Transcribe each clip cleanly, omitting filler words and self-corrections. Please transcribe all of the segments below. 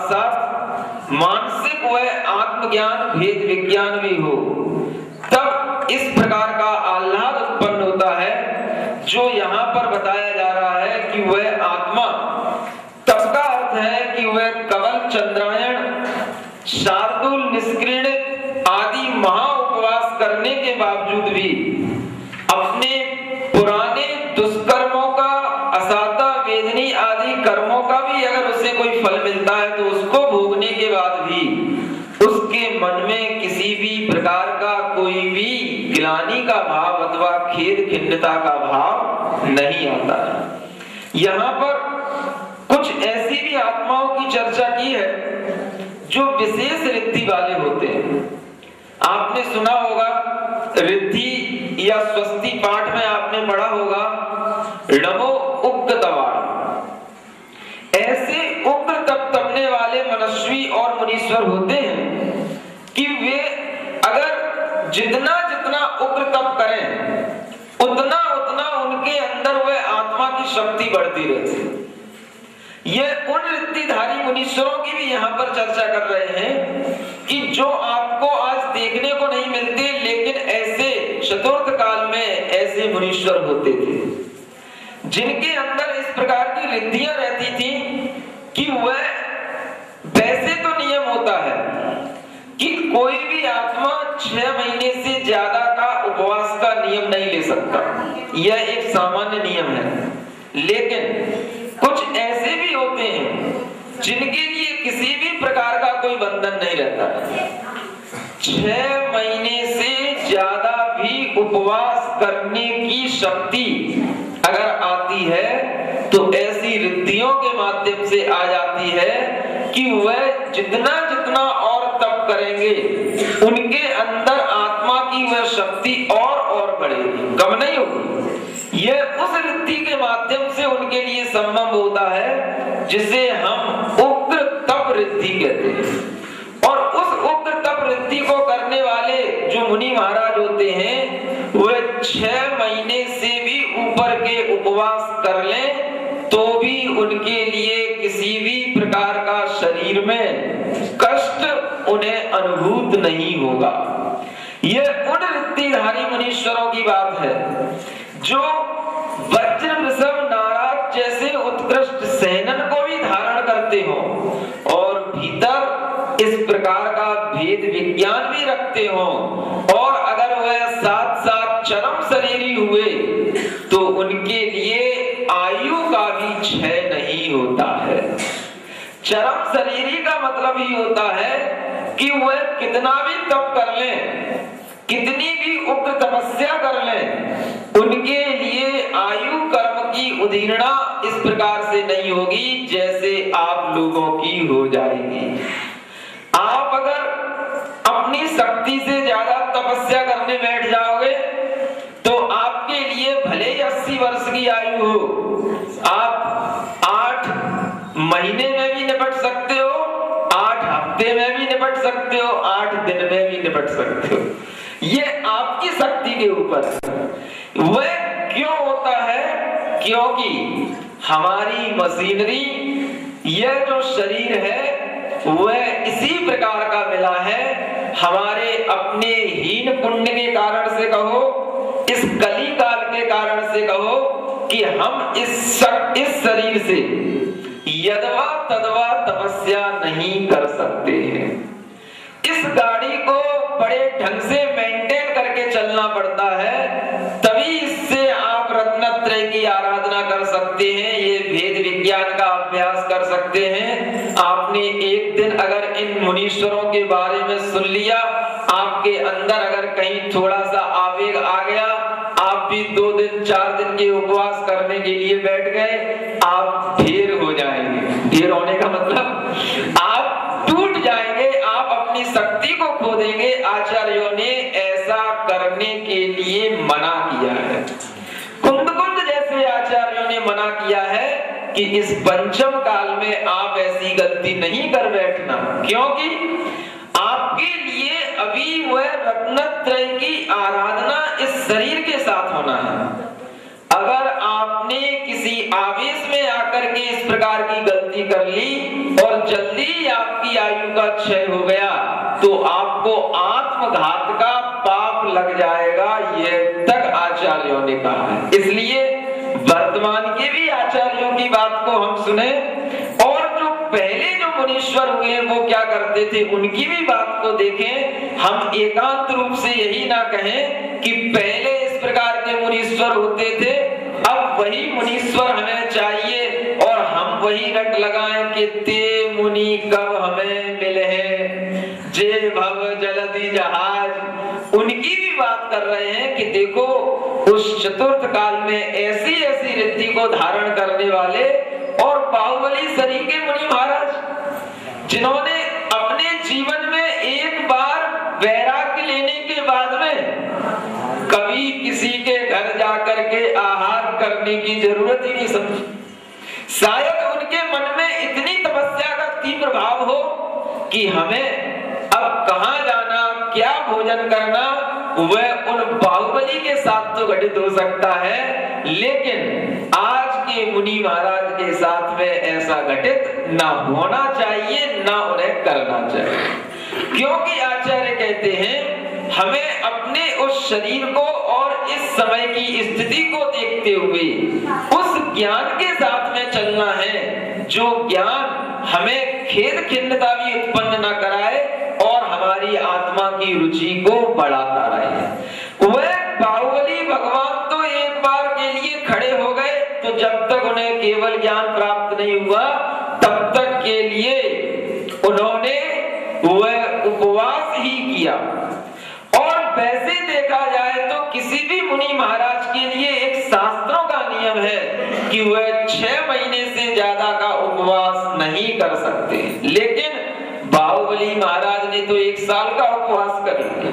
साथ मानसिक व आत्मज्ञान भेद विज्ञान भी हो, तब इस प्रकार का आह्लाद उत्पन्न होता है जो यहाँ पर बताया जा रहा है कि वह आत्मा। तब का अर्थ है कि वह कवल, चंद्रायण, शार्दूल, निष्क्रियण आदि महा उपवास करने के बावजूद भी अपने पुराने दुष्कर्मों का, असाता, वेदनी आदि कर्मों का भी अगर उसे कोई फल मिलता है तो उसको भोगने के बाद भी उसके मन में किसी भी प्रकार का कोई भी ग्लानि का भाव अथवा खेद, खिन्नता का भाव नहीं आता है। यहाँ पर कुछ ऐसी भी आत्माओं की चर्चा की है जो विशेष रिद्धि वाले होते हैं। आपने सुना होगा रिद्धि या स्वस्ति पाठ में आपने पढ़ा होगा नमो उग्र तवाड़। ऐसे उग्र तप तपने वाले मनस्वी और मुनीश्वर होते हैं कि वे अगर जितना जितना उग्र तप करें उतना उतना उनके अंदर वह आत्मा की शक्ति बढ़ती रहती है। यह उन रिद्धिधारी मुनीश्वरों की भी यहाँ पर चर्चा कर रहे हैं कि जो आपको आज देखने को नहीं मिलते, लेकिन ऐसे चतुर्थ काल में ऐसे मुनीश्वर होते थे जिनके अंदर इस प्रकार की रिद्धियां रहती थी कि वह, वैसे तो नियम होता है कि कोई भी आत्मा 6 महीने से ज्यादा का उपवास का नियम नहीं ले सकता, यह एक सामान्य नियम है। लेकिन कुछ ऐसे भी होते हैं जिनके लिए किसी भी प्रकार का कोई बंधन नहीं रहता। 6 महीने से ज्यादा भी उपवास करने की शक्ति अगर आती है तो ऐसी रिद्धियों के माध्यम से आ जाती है कि वह जितना जितना और तप करेंगे उनके अंदर आत्मा की वह शक्ति और बढ़ेगी, कम नहीं होगी। यह उस रिद्धि के माध्यम से उनके लिए संभव होता है जिसे हम उग्र तप रिद्धि कहते हैं। और उस उग्र तप रिद्धि को करने वाले जो मुनि महाराज होते हैं वह 6 महीने से भी ऊपर के उपवास कर लें तो भी उनके लिए किसी भी प्रकार का शरीर में कष्ट उन्हें अनुभूत नहीं होगा। यह उन रिद्धिधारी मुनीश्वरों की बात है जो वज्र, वृषभ, नाराज जैसे उत्कृष्ट सेनन को भी धारण करते हो और भीतर इस प्रकार का भेद विज्ञान भी रखते हो, और अगर वह साथ साथ चरम शरीरी हुए तो उनके लिए आयु का भी क्षय नहीं होता है। चरम शरीरी का मतलब ही होता है कि वह कितना भी तप कर लें, कितनी भी उग्र तपस्या कर लें, उनके लिए आयु कर्म की उदीर्णा इस प्रकार से नहीं होगी जैसे आप लोगों की हो जाएगी। आप अगर अपनी शक्ति से ज्यादा तपस्या करने बैठ जाओगे तो आपके लिए भले ही 80 वर्ष की आयु हो, आप 8 महीने में भी निपट सकते हो, 8 हफ्ते में भी निपट सकते हो, 8 दिन में भी निपट सकते हो। ये आपकी शक्ति के ऊपर है। वह क्यों होता है? क्योंकि हमारी मशीनरी, यह जो शरीर है वह इसी प्रकार का मिला है हमारे अपने हीन पुण्य के कारण से कहो, इस कली काल के कारण से कहो कि हम इस शरीर से यदवा तदवा तपस्या नहीं कर सकते हैं। इस गाड़ी को बड़े ढंग से मेंटेन करके चलना पड़ता है, तभी इससे आप रत्नत्रय की आराधना कर सकते हैं, ये भेद विज्ञान का अभ्यास कर सकते हैं। आपने एक दिन अगर इन मुनीश्वरों के बारे में सुन लिया, आपके अंदर अगर कहीं थोड़ा सा आवेग आ गया, आप भी 2 दिन 4 दिन के उपवास करने के लिए बैठ गए, आप ढेर हो जाएंगे। ढेर होने का मतलब आप टूट जाएंगे, आप अपनी शक्ति को खो देंगे। आचार्यों ने ऐसा करने के लिए मना किया है। कुंदकुंज जैसे आचार्यों ने मना किया है कि इस पंचम काल में आप ऐसी गलती नहीं कर बैठना, क्योंकि आपके लिए अभी वह रत्नत्रय की आराधना इस शरीर के साथ होना है। अगर आपने किसी आवेश में आकर के इस प्रकार की गलती कर ली और जल्दी आपकी आयु का क्षय हो गया तो आपको आत्मघात का पाप लग जाएगा, यह तक आचार्यों ने कहा है। इसलिए वर्तमान के भी आचार्यों की बात को हम सुने और जो पहले जो मुनीश्वर हुए वो क्या करते थे उनकी भी बात को देखें। हम एकांत रूप से यही ना कहें कि पहले इस प्रकार के मुनीश्वर होते थे, अब वही मुनीश्वर हमें चाहिए और हम वही रट लगाएं कि ते मुनि कब हमें मिले हैं, जे भव जलधि जहाज। उनकी भी बात कर रहे हैं कि देखो उस चतुर्थ काल में ऐसी ऐसी रिद्धि को धारण करने वाले और बाहुबली सरीखे मुनि महाराज, जिन्होंने अपने जीवन में एक बार वैराग्य लेने के बाद में कभी किसी के घर जाकर के आहार करने की जरूरत ही नहीं समझी। शायद उनके मन में इतनी तपस्या का तीव्र भाव हो कि हमें अब कहां जाना, क्या भोजन करना, वह उन बाहुबली के साथ तो घटित हो सकता है, लेकिन आज के मुनि महाराज के साथ में ऐसा घटित ना होना चाहिए, ना उन्हें करना चाहिए। क्योंकि आचार्य कहते हैं हमें अपने उस शरीर को और इस समय की स्थिति को देखते हुए उस ज्ञान के साथ में चलना है जो ज्ञान हमें खेद खिन्नता भी उत्पन्न न कराए और हमारी आत्मा की रुचि को बढ़ाता रहे। वह बाहुबली भगवान तो एक बार के लिए खड़े हो गए तो जब तक उन्हें केवल ज्ञान प्राप्त नहीं हुआ तब तक के लिए उन्होंने वह उपवास ही किया। और वैसे देखा जाए तो किसी भी मुनि महाराज के लिए एक शास्त्रों का नियम है कि वह 6 महीने से ज्यादा का उपवास नहीं कर सकते, लेकिन बाहुबली महाराज ने तो 1 साल का उपवास कर लिया।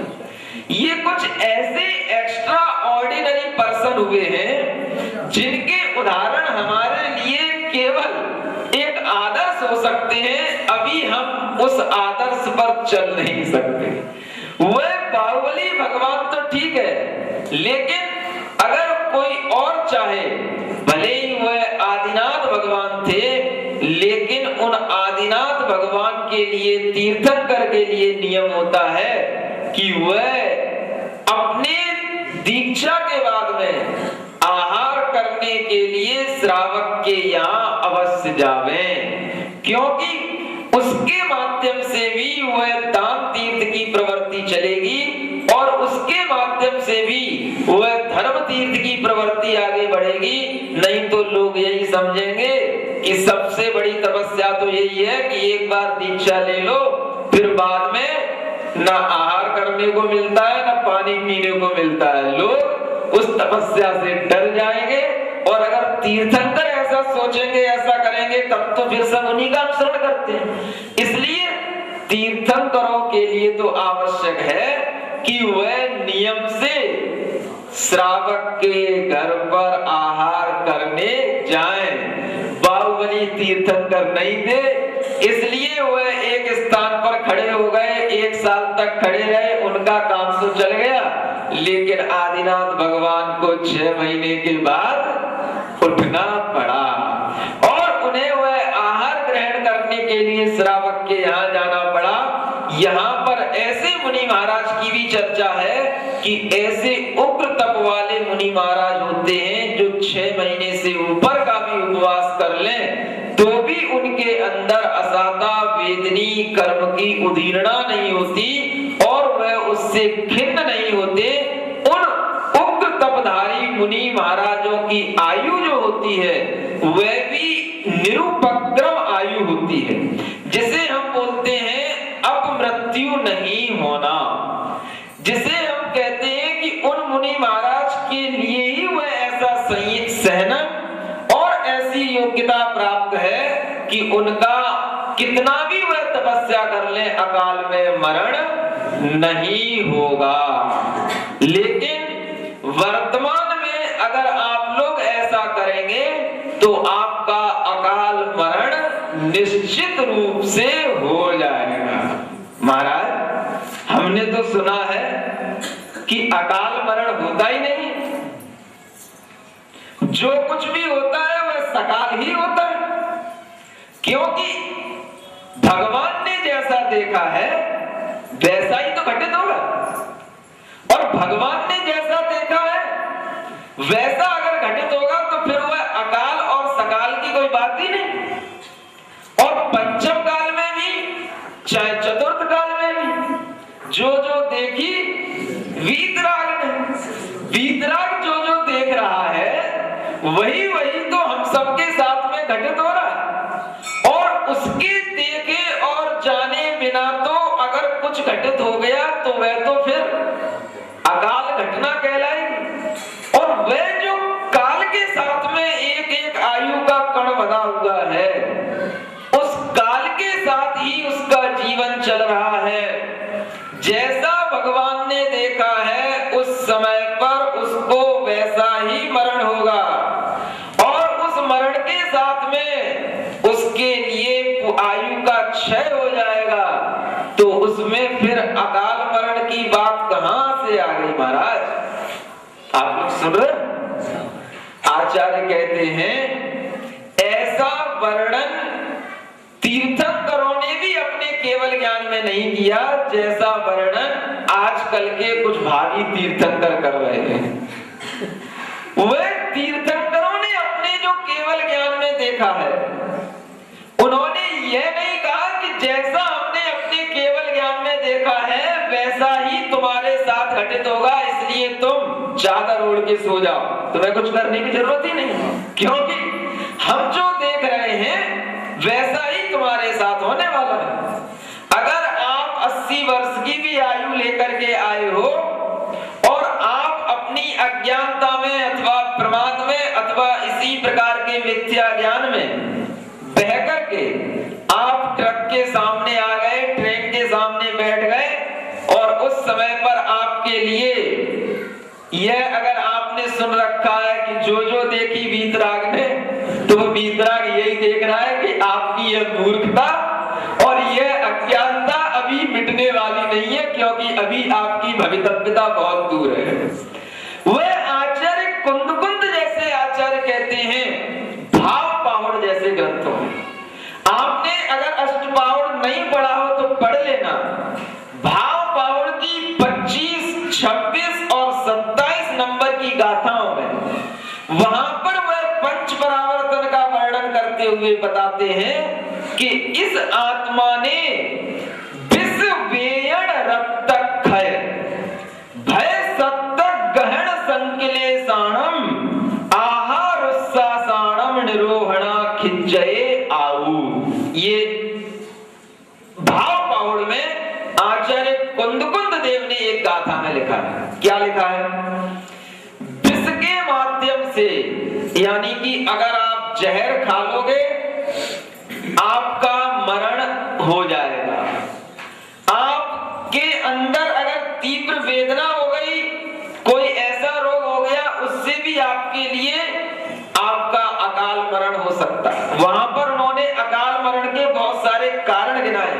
ये कुछ ऐसे एक्स्ट्रा ऑर्डिनरी पर्सन हुए हैं जिनके उदाहरण हमारे लिए केवल एक आदर्श हो सकते हैं, अभी हम उस आदर्श पर चल नहीं सकते। वह बाहुबली भगवान तो ठीक है, लेकिन अगर कोई और चाहे, भले ही वह आदिनाथ भगवान थे, लेकिन उन आदिनाथ भगवान के लिए तीर्थंकर के लिए नियम होता है कि वह अपने दीक्षा के बाद में आहार करने के लिए श्रावक के यहाँ अवश्य जावें, क्योंकि उसके माध्यम से भी वह दान तीर्थ की प्रवृत्ति चलेगी और उसके माध्यम से भी वह धर्म तीर्थ की प्रवृत्ति आगे बढ़ेगी। नहीं तो लोग यही समझेंगे कि सबसे बड़ी तपस्या तो यही है कि एक बार दीक्षा ले लो, फिर बाद में ना आहार करने को मिलता है ना पानी पीने को मिलता है। लोग उस तपस्या से डर जाएंगे और अगर तीर्थंकर ऐसा सोचेंगे, ऐसा करेंगे, तब तो फिर सब उन्हीं का अनुसरण करते हैं। इसलिए तीर्थंकरों के लिए तो आवश्यक है कि वह नियम से श्रावक के घर पर आहार करने जाएं। बाहुबली तीर्थंकर नहीं थे, इसलिए वह एक स्थान पर खड़े हो गए, 1 साल तक खड़े रहे, उनका काम तो चल गया, लेकिन आदिनाथ भगवान को 6 महीने के बाद उठना पड़ा और उन्हें वह आहार ग्रहण करने के लिए श्रावक के यहाँ जाना पड़ा। यहाँ पर ऐसे मुनि महाराज की भी चर्चा है कि ऐसे उग्र तप वाले मुनि महाराज होते हैं जो 6 महीने से ऊपर का भी उपवास कर लें तो भी उनके अंदर असाता वेदनी कर्म की उदीर्णा नहीं होती और वह उससे खिन्न नहीं होते। उन उग्र तपधारी मुनि महाराजों की आयु जो होती है वह भी निरुपद्रव आयु होती है, जिसे हम बोलते हैं अपमृत्यु नहीं होना, जिसे हम कहते हैं कि उन मुनि महाराज के लिए ही वह ऐसा सहना और ऐसी योग्यता प्राप्त है कि उनका कितना भी वह तपस्या कर ले अकाल में मरण नहीं होगा। लेकिन वर्तमान में अगर आप लोग ऐसा करेंगे तो आपका अकाल मरण निश्चित रूप से हो जाएगा। महाराज हमने तो सुना है कि अकाल मरण होता ही नहीं, जो कुछ भी होता है वह सकाल ही होता है, क्योंकि भगवान ने जैसा देखा है वैसा ही तो घटित होगा, और भगवान ने जैसा देखा है वैसा अगर घटित होगा तो फिर वह अकाल और सकाल की कोई बात ही नहीं। और पंचम काल में भी चाहे चतुर्थ काल में भी जो जो देखी वीतराग ने, वीतराग जो जो देख रहा है वही वही तो हम सबके साथ में घटित हो रहा है। और उसके देखे और जाने बिना तो अगर कुछ घटित हो गया तो वह तो फिर अकाल घटना कहलाएगी। और वह जो काल के साथ में एक एक आयु का कण बना हुआ है, उस काल के साथ ही उसका जीवन चल रहा है। जैसा भगवान ने देखा है उस समय पर उसको वैसा ही मरण होगा, और उस मरण के साथ में उसके लिए आयु का क्षय हो जाएगा। तो उसमें फिर अकाल मरण की बात कहां से आ गई महाराज? आप लोग सुन रहे? आचार्य कहते हैं ऐसा वर्णन तीर्थंकरों ने भी अपने केवल ज्ञान में नहीं किया जैसा वर्णन आजकल के कुछ भावी तीर्थंकर कर रहे हैं। वह तीर्थंकरों ने अपने जो केवल ज्ञान में देखा है, उन्होंने यह नहीं कहा कि जैसा हमने अपने केवल ज्ञान में देखा है वैसा ही तुम्हारे साथ घटित होगा, इसलिए तुम चादर ओढ़ के सो जाओ, तुम्हें कुछ करने की जरूरत ही नहीं, क्योंकि हम जो देख रहे हैं वैसा ही तुम्हारे साथ होने वाला है। अगर आप 80 वर्ष की भी आयु लेकर के आए हो और आप अपनी अज्ञानता में अथवा प्रमाद में अथवा इसी प्रकार के मिथ्या ज्ञान में बह करके आप ट्रक के सामने आ गए, ट्रेन के सामने बैठ गए, और उस समय पर आपके लिए यह अगर आपने सुन रखा है कि जो जो देखी वीतराग ने, तो वो वीतराग यही देख रहा है कि आपकी यह मूर्खता और यह अज्ञानता अभी मिटने वाली नहीं है, क्योंकि अभी आपकी भवितव्यता बहुत दूर है। वह आचार्य कुंद जैसे आचार्य कहते हैं भाव पावड़ जैसे ग्रंथों में, आपने अगर अष्टपावड़ नहीं पढ़ा हो तो पढ़ लेना। भाव पावड़ की 25, 26 और 27 नंबर की गाथाओं में वहां पर वह पंच परावर्तन का वर्णन करते हुए बताते हैं कि इस आत्मा ने विष वेयण रक्तक खय भय सत्तक गहन संकिलेशाणम आहार उत्सासाणम निरोहणा खिज्जये आऊ। ये भाव पावड़ में आचार्य कुंद देव ने एक गाथा में लिखा है। क्या लिखा है? विष के माध्यम से, यानी कि अगर आप जहर खा लोगे आपका मरण हो जाएगा। आपके अंदर अगर तीव्र वेदना हो गई, कोई ऐसा रोग हो गया, उससे भी आपके लिए आपका अकाल मरण हो सकता है। वहां पर उन्होंने अकाल मरण के बहुत सारे कारण गिनाए,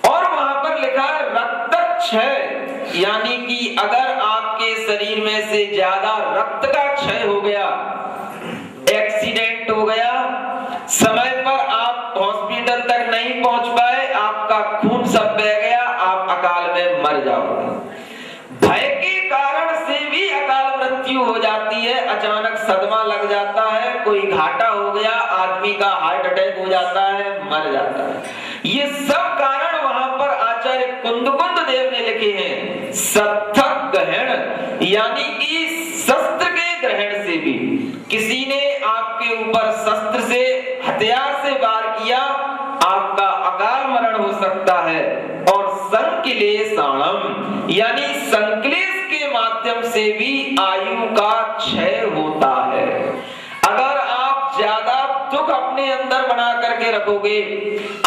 और वहां पर लिखा है रक्तक्षय, यानी कि अगर आपके शरीर में से ज्यादा रक्त का क्षय हो गया, एक्सीडेंट हो गया, समय पर आप हॉस्पिटल तक नहीं पहुंच पाए, आपका खून सब बह गया, आप अकाल में मर जाओगे। भय के कारण से भी अकाल मृत्यु हो जाती है, अचानक सदमा लग जाता है, कोई घाटा हो गया, आदमी का हार्ट अटैक हो जाता है, मर जाता है। ये सब कारण वहां पर आचार्य कुंद देव ने लिखे हैं। सत्थक ग्रहण, यानी कि शस्त्र के ग्रहण से भी, किसी ने आपके ऊपर शस्त्र से, हथियार से वार किया, आपका अकाल मरण हो सकता है। और संकिलेशाणम, यानी संक्लेश के माध्यम से भी आयु का क्षय होता है। अगर आप ज्यादा दुख अपने अंदर बना करके रखोगे,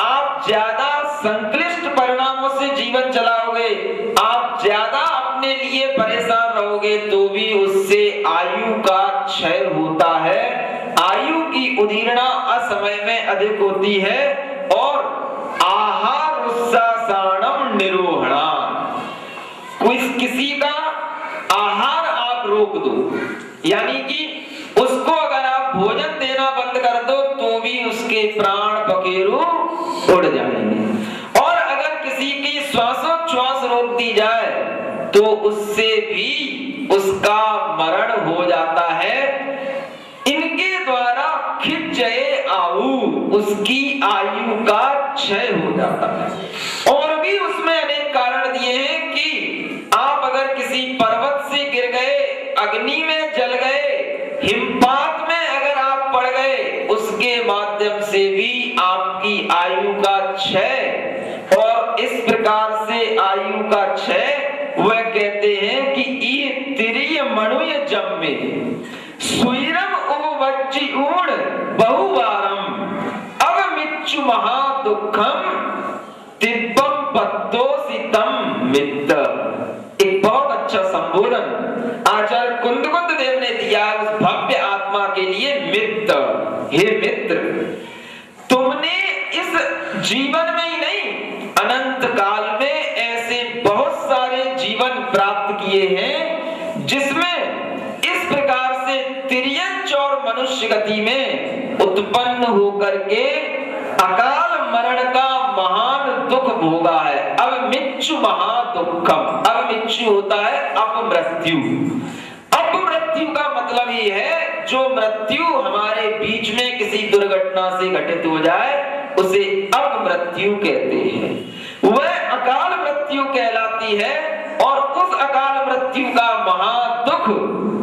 आप ज्यादा संक्लिष्ट परिणामों से जीवन चलाओगे, आप ज्यादा अपने लिए परेशान रहोगे, तो भी उससे आयु का क्षय होता है। आयु की उदीर्णा असमय में अधिक होती है। और आहार उत्सासाणम निरोहणा, किसी का आहार आप रोक दो, यानी कि उसको उड़ जाएंगे। और अगर किसी की श्वासोच्छ्वास रोक दी जाए तो उससे भी उसका मरण हो जाता है। इनके द्वारा खिंचये आयु, उसकी आयु का क्षय हो जाता है। और भी उसमें अनेक कारण दिए हैं कि आप अगर किसी पर्वत से गिर गए, अग्नि में जल गए, हिमपात में अगर आप पड़ गए, उसके माध्यम से भी आपकी आयु का क्षय। और इस प्रकार से आयु का क्षय वह कहते हैं कि ई तिरिय मनुय जम्मे सुइरम उपवज्जी ऊण बहुवारम अवमिच्छु महादुखम तिब्बम पत्तोसितम मित्त। एक बहुत अच्छा संबोधन आचार्य कुंदकुंद देव ने दिया उस भव्य आत्मा के लिए। मित्र, हे मित्र, तुमने इस जीवन में ही नहीं अनंत काल में ऐसे बहुत सारे जीवन प्राप्त किए हैं जिसमें इस प्रकार से तिर्यंच और मनुष्य गति में उत्पन्न होकर के अकाल मरण का महान दुख भोगा है। अब मिच्छु महादुखम, अब मिच्छु होता है अपमृत्यु। अपमृत्यु का मतलब ये है जो मृत्यु हमारे बीच में किसी दुर्घटना से घटित हो जाए उसे अपमृत्यु कहते हैं। वह अकाल मृत्यु कहलाती है। और उस अकाल मृत्यु का महादुख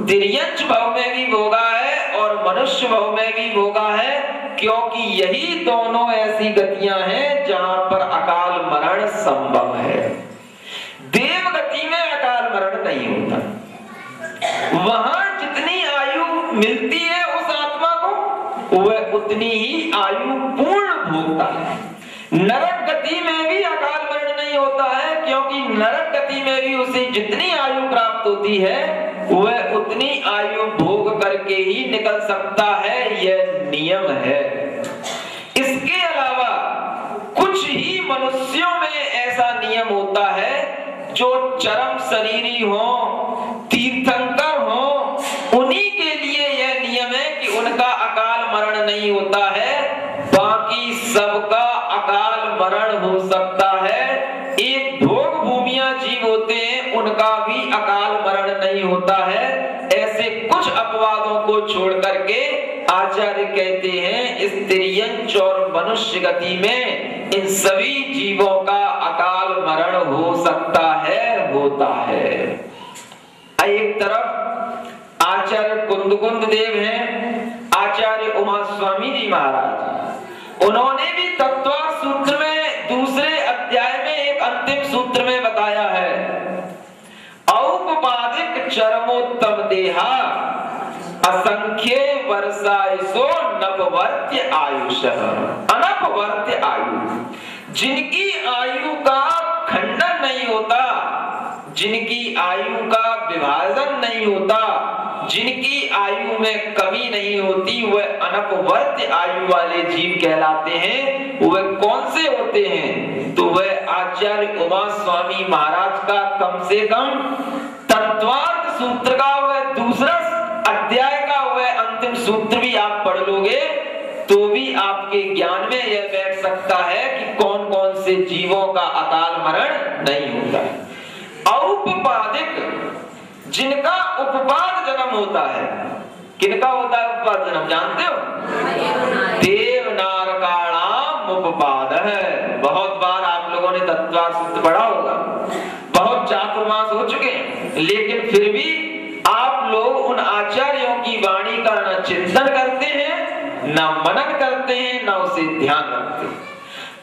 तिर्यंच भव में भी भोगा है और मनुष्य भव में भी भोगा है, क्योंकि यही दोनों ऐसी गतियां हैं जहां पर अकाल मरण संभव है। देव गति में अकाल मरण नहीं होता। वहां जितनी आयु मिलती है उस आत्मा को वह उतनी ही आयु पूर्ण भोगता है। नरक गति में भी अकाल मरण नहीं होता है, क्योंकि नरक गति में भी उसे जितनी आयु प्राप्त होती है वह उतनी आयु भोग करके ही निकल सकता है। यह नियम है। इसके अलावा कुछ ही मनुष्यों में ऐसा नियम होता है जो चरम शरीरी हो, तीर्थंकर हो, उन्हीं के लिए यह नियम है कि उनका अकाल मरण नहीं होता है। बाकी सबका अकाल मरण हो सकता है। एक भोग भूमिया जीव होते हैं उनका भी अकाल मरण नहीं होता है। ऐसे कुछ अपवादों को छोड़ करके आचार्य कहते हैं इस तिर्यंच और मनुष्य गति में इन सभी जीवों का अकाल मरण हो सकता है, होता है। एक तरफ आचार्य कुंदकुंद देव हैं, आचार्य उमा स्वामी जी महाराज, उन्होंने भी तत्वार सूत्र में दूसरे अध्याय में एक अंतिम सूत्र में बताया है औपपादिक चरमोत्तम देहा असंख्य वर्षायसो नपवर्त्य आयुष। अनपवर्त्य आयु, जिनकी आयु का खंडन नहीं होता, जिनकी आयु का विभाजन नहीं होता, जिनकी आयु में कमी नहीं होती, वह अनपवर्त्य आयु वाले जीव कहलाते हैं। वह कौन से होते हैं? तो वह आचार्य उमा स्वामी महाराज का कम से कम तत्वार्थ सूत्र का वह दूसरा अध्याय का वह अंतिम सूत्र भी आप पढ़ लोगे तो भी आपके ज्ञान में यह बैठ सकता है कि कौन कौन से जीवों का अकाल मरण नहीं होता। औपपादिक, जिनका उपपाद जन्म होता है। किनका होता है उपपाद जन्म, जानते हो? देवनारकाणाम उपपाद है। बहुत बार आप लोगों ने तत्वार्थ सूत्र पढ़ा होगा, बहुत चातुर्मास हो चुके हैं, लेकिन फिर भी आप लोग उन आचार्यों की वाणी का न चिंतन करते हैं, न मनन करते हैं, न उसे ध्यान रखते हैं।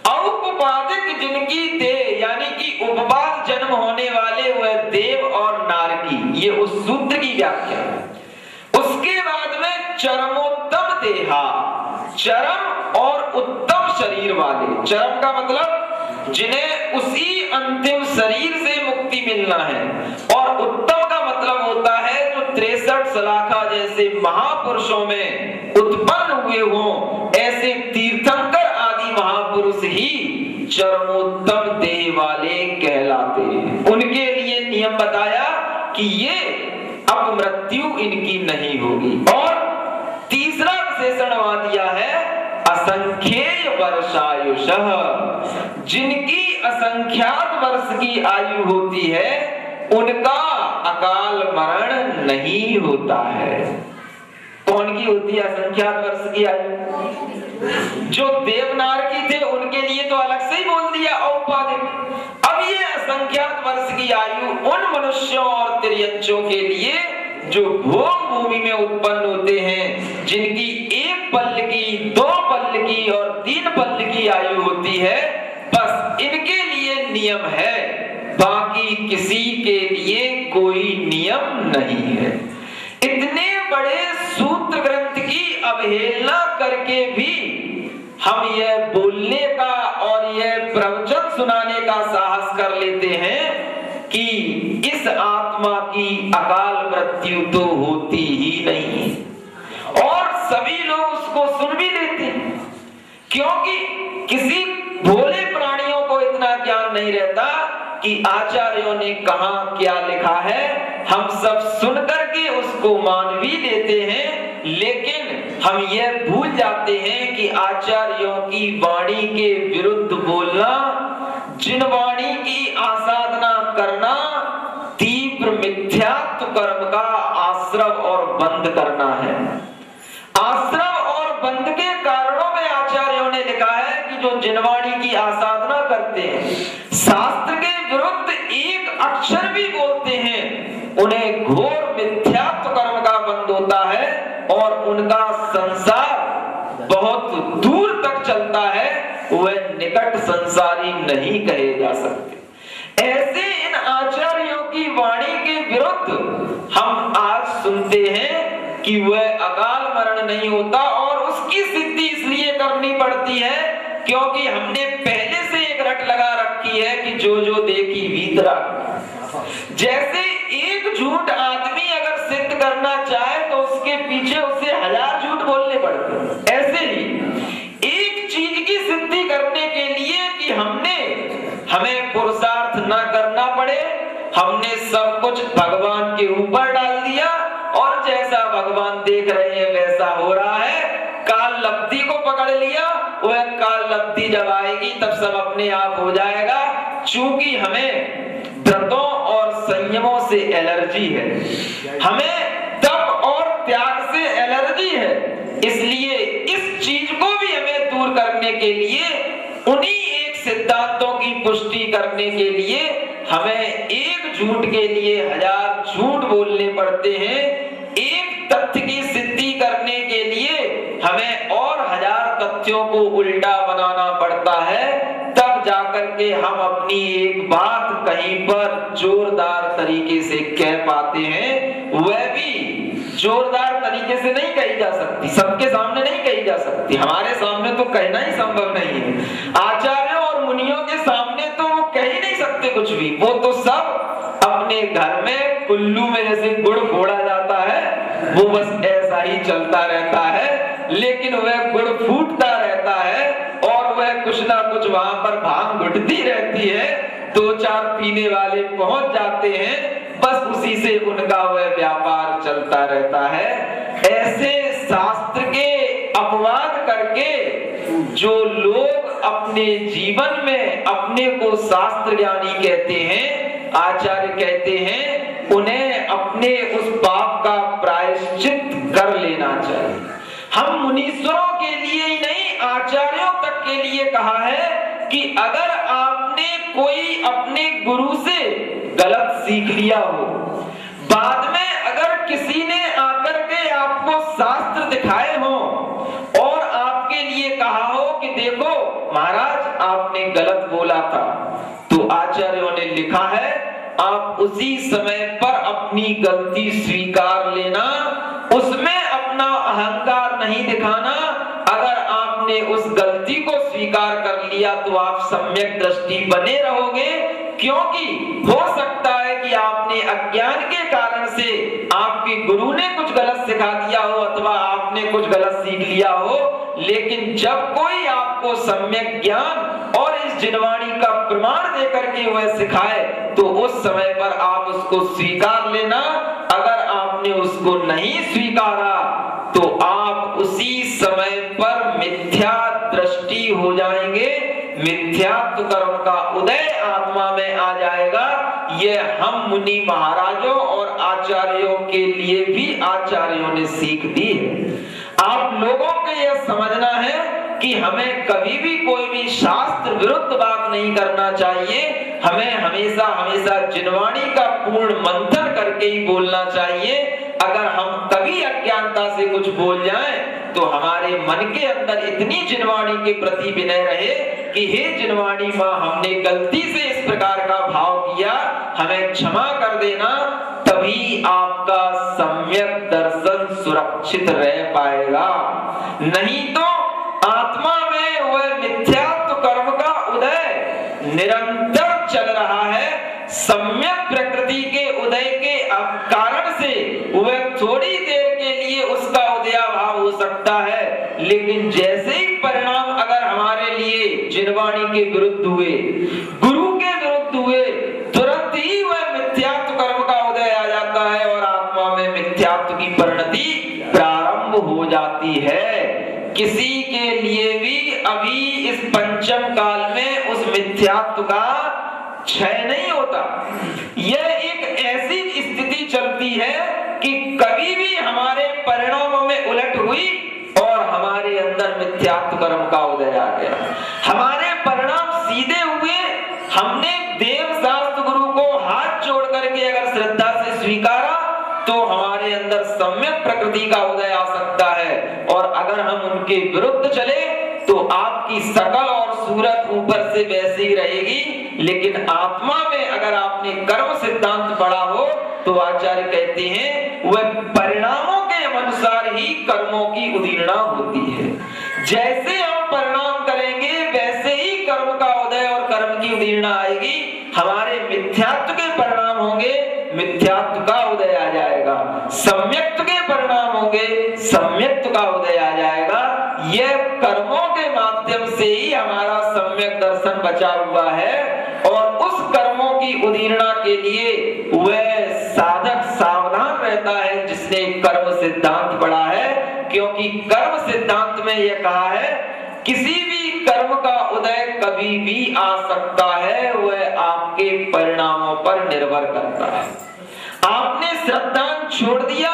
औपपादिक, जिनकी देह यानी कि उपपाद जन्म होने वाले वह देव और नारकी, ये उस सूत्र की व्याख्या है। उसके बाद में चरमोत्तम देहा, चरम और उत्तम शरीर वाले। चरम का मतलब जिन्हें उसी अंतिम शरीर से मुक्ति मिलना है, और उत्तम का मतलब होता है जो 63 सलाखा जैसे महापुरुषों में उत्पन्न हुए हों, ऐसे तीर्थंकर आदि महापुरुष ही चरमोत्तम देह वाले कहलाते हैं। उनके लिए नियम बताया कि ये अपमृत्यु इनकी नहीं होगी। और तीसरा विशेषण वहां दिया है असंख्येय वर्षायुषः, जिनकी असंख्यात वर्ष की आयु होती है उनका अकाल मरण नहीं होता है। कौन की होती है असंख्यात वर्ष की आयु? जो देवनार की थे उनके लिए तो अलग से ही बोल दिया औपाधिक। अब ये असंख्यात वर्ष की आयु उन मनुष्यों और तिर्यंचों के लिए जो भोग भूमि में उत्पन्न होते हैं, जिनकी 1 पल्ल की, 2 पल्ल की और 3 पल्ल की आयु होती है, बस इनके लिए नियम है, बाकी किसी के लिए कोई नियम नहीं है। इतने बड़े सूत्र ग्रंथ की अवहेलना करके भी हम यह बोलने का और यह प्रवचन सुनाने का साहस कर लेते हैं कि इस आत्मा की अकाल मृत्यु तो होती ही नहीं, और सभी लोग उसको सुन भी लेते हैं, क्योंकि किसी भोले प्राणियों को इतना ज्ञान नहीं रहता कि आचार्यों ने कहा क्या लिखा है। हम सब सुन करके उसको मान भी लेते हैं, लेकिन हम यह भूल जाते हैं कि आचार्यों की वाणी के विरुद्ध बोलना, जिन वाणी की आसाधना करना, तीव्र मिथ्यात्व कर्म का आश्रव और बंद करना है। आश्रव और बंद के कारणों में आचार्यों ने लिखा है कि जो जिनवाणी की आसाधना करते हैं, शास्त्र के विरुद्ध एक अक्षर भी बोलते हैं, उन्हें घोर मिथ्यात्व कर्म का बंद होता है और उनका संसार बहुत दूर तक चलता है, वह निकट संसारी नहीं कहे जा सकते। ऐसे इन आचार्यों की वाणी के विरुद्ध हम आज सुनते हैं कि वह अकाल मरण नहीं होता, और उसकी सिद्धि इसलिए करनी पड़ती है क्योंकि हमने पहले से एक रट लगा रखी है कि जो जो देखी भीतरा। जैसे एक झूठ आदमी अगर सिद्ध करना चाहे तो उसके पीछे उसे 1000 झूठ बोलने पड़ते हैं, ऐसे ही एक चीज की सिद्धि करने के लिए कि हमें पुरुषार्थ ना करना पड़े, हमने सब कुछ भगवान के ऊपर डाल दिया और जैसा भगवान देख रहे हैं वैसा हो रहा है। काल लब्धि को पकड़ लिया, वह काल लब्धि जब आएगी तब सब अपने आप हो जाएगा। चूंकि हमें व्रतों और संयमों से एलर्जी है, हमें तप और त्याग से एलर्जी है, इसलिए इस चीज को भी हमें दूर करने के लिए, उन्हीं एक सिद्धांतों की पुष्टि करने के लिए हमें एक झूठ के लिए 1000 झूठ बोलने पड़ते हैं। एक तथ्य की सिद्धि करने के लिए हमें और 1000 तथ्यों को उल्टा बनाना पड़ता है, तब जाकर के हम अपनी एक बात कहीं पर जोरदार तरीके से कह पाते हैं। वह भी जोरदार तरीके से नहीं कही जा सकती, सबके सामने नहीं कही जा सकती, हमारे सामने तो कहना ही संभव नहीं है। आचार्यों और मुनियों के सामने तो वो कह ही नहीं सकते कुछ भी, वो तो सब अपने घर में कुल्लू में जैसे गुड़ फोड़ा जाता है, वो बस ऐसा ही चलता रहता है, लेकिन वह गुड़ फूटता रहता है और वह कुछ ना कुछ वहां पर भांग घुटती रहती है, 2-4 पीने वाले पहुंच जाते हैं, बस उसी से उनका वह व्यापार चलता रहता है। ऐसे शास्त्र के अपवाद करके जो लोग अपने जीवन में अपने को शास्त्र ज्ञानी कहते हैं, आचार्य कहते हैं, उन्हें अपने उस पाप का प्रायश्चित कर लेना चाहिए। हम मुनीश्वरों के लिए ही नहीं, आचार्यों तक के लिए कहा है कि अगर आपने कोई अपने गुरु से गलत सीख लिया हो, बाद में अगर किसी ने आकर के आपको शास्त्र दिखाए हो और आपके लिए कहा हो कि देखो महाराज आपने गलत बोला था, तो आचार्यों ने लिखा है आप उसी समय पर अपनी गलती स्वीकार लेना, उसमें अपना अहंकार नहीं दिखाना। अगर आपने उस गलती को स्वीकार कर लिया तो आप सम्यक दृष्टि बने रहोगे, क्योंकि हो सकता है कि आपने अज्ञान के कारण से आपके गुरु ने कुछ गलत सिखा दिया हो अथवा आपने कुछ गलत सीख लिया हो, लेकिन जब कोई आपको सम्यक ज्ञान और इस जिनवाणी का प्रमाण देकर के वह सिखाए तो उस समय पर आप उसको स्वीकार लेना। अगर आपने उसको नहीं स्वीकारा तो आप उसी समय पर मिथ्या दृष्टि हो मिथ्यात्व कर्म का उदय आत्मा में आ जाएगा। ये हम मुनि महाराजों और आचार्यों के लिए भी आचार्यों ने सीख दी है। आप लोगों को यह समझना है कि हमें कभी भी कोई भी शास्त्र विरुद्ध बात नहीं करना चाहिए। हमें हमेशा हमेशा जिनवाणी का पूर्ण मंथन करके ही बोलना चाहिए। अगर हम कभी अज्ञानता से कुछ बोल जाएं तो हमारे मन के अंदर इतनी जिनवाणी के प्रति विनय रहे कि हे जिनवाणी माँ, हमने गलती से इस प्रकार का भाव किया, हमें क्षमा कर देना। तभी आपका सम्यक दर्शन सुरक्षित रह पाएगा। नहीं तो आत्मा में वह मिथ्यात्व कर्म का उदय निरंतर चल रहा है। सम्यक प्रकृति के उदय के कारण से वह थोड़ी देर के लिए उसका उदयाभाव हो सकता है, लेकिन जैसे ही परिणाम अगर हमारे लिए जिनवाणी के विरुद्ध हुए, गुरु के विरुद्ध हुए, तुरंत ही वह मिथ्यात्व कर्म का उदय आ जाता है और आत्मा में मिथ्यात्व की परिणति प्रारंभ हो जाती है। किसी के लिए भी अभी इस पंचम काल में उस मिथ्यात्व का क्षय नहीं होता। यह एक ऐसी स्थिति चलती है कि कभी भी हमारे परिणामों में उलट हुई और हमारे अंदर मिथ्यात्व कर्म का उदय आ गया। हमारे परिणाम सीधे हुए, हमने देव शास्त्र गुरु को हाथ जोड़ करके अगर श्रद्धा से स्वीकारा तो हमारे अंदर सम्यक प्रकृति का उदय आ सकता है। और अगर हम उनके विरुद्ध चले तो आपकी शकल और सूरत ऊपर से वैसी ही रहेगी, लेकिन आत्मा में अगर आपने कर्म सिद्धांत पढ़ा हो तो आचार्य कहते हैं वह परिणामों के अनुसार ही कर्मों की उदीर्णा होती है। जैसे हम परिणाम करेंगे वैसे ही कर्म का उदय और कर्म की उदीर्णा आएगी। हमारे मिथ्यात्व के परिणाम होंगे, मिथ्यात्व का उदय आ जाएगा। सम्यक्त्व के परिणाम होंगे, सम्यक्त्व का उदय आ जाएगा। यह कर्मों के माध्यम से ही हमारा सम्यक दर्शन बचा हुआ है। और उस कर्मों की उदीर्णा के लिए वह साधक सावधान रहता है जिसने कर्म सिद्धांत पढ़ा है, क्योंकि कर्म सिद्धांत में यह कहा है किसी भी कर्म का उदय कभी भी आ सकता है, वह आपके परिणामों पर निर्भर करता है। आपने श्रद्धांत छोड़ दिया,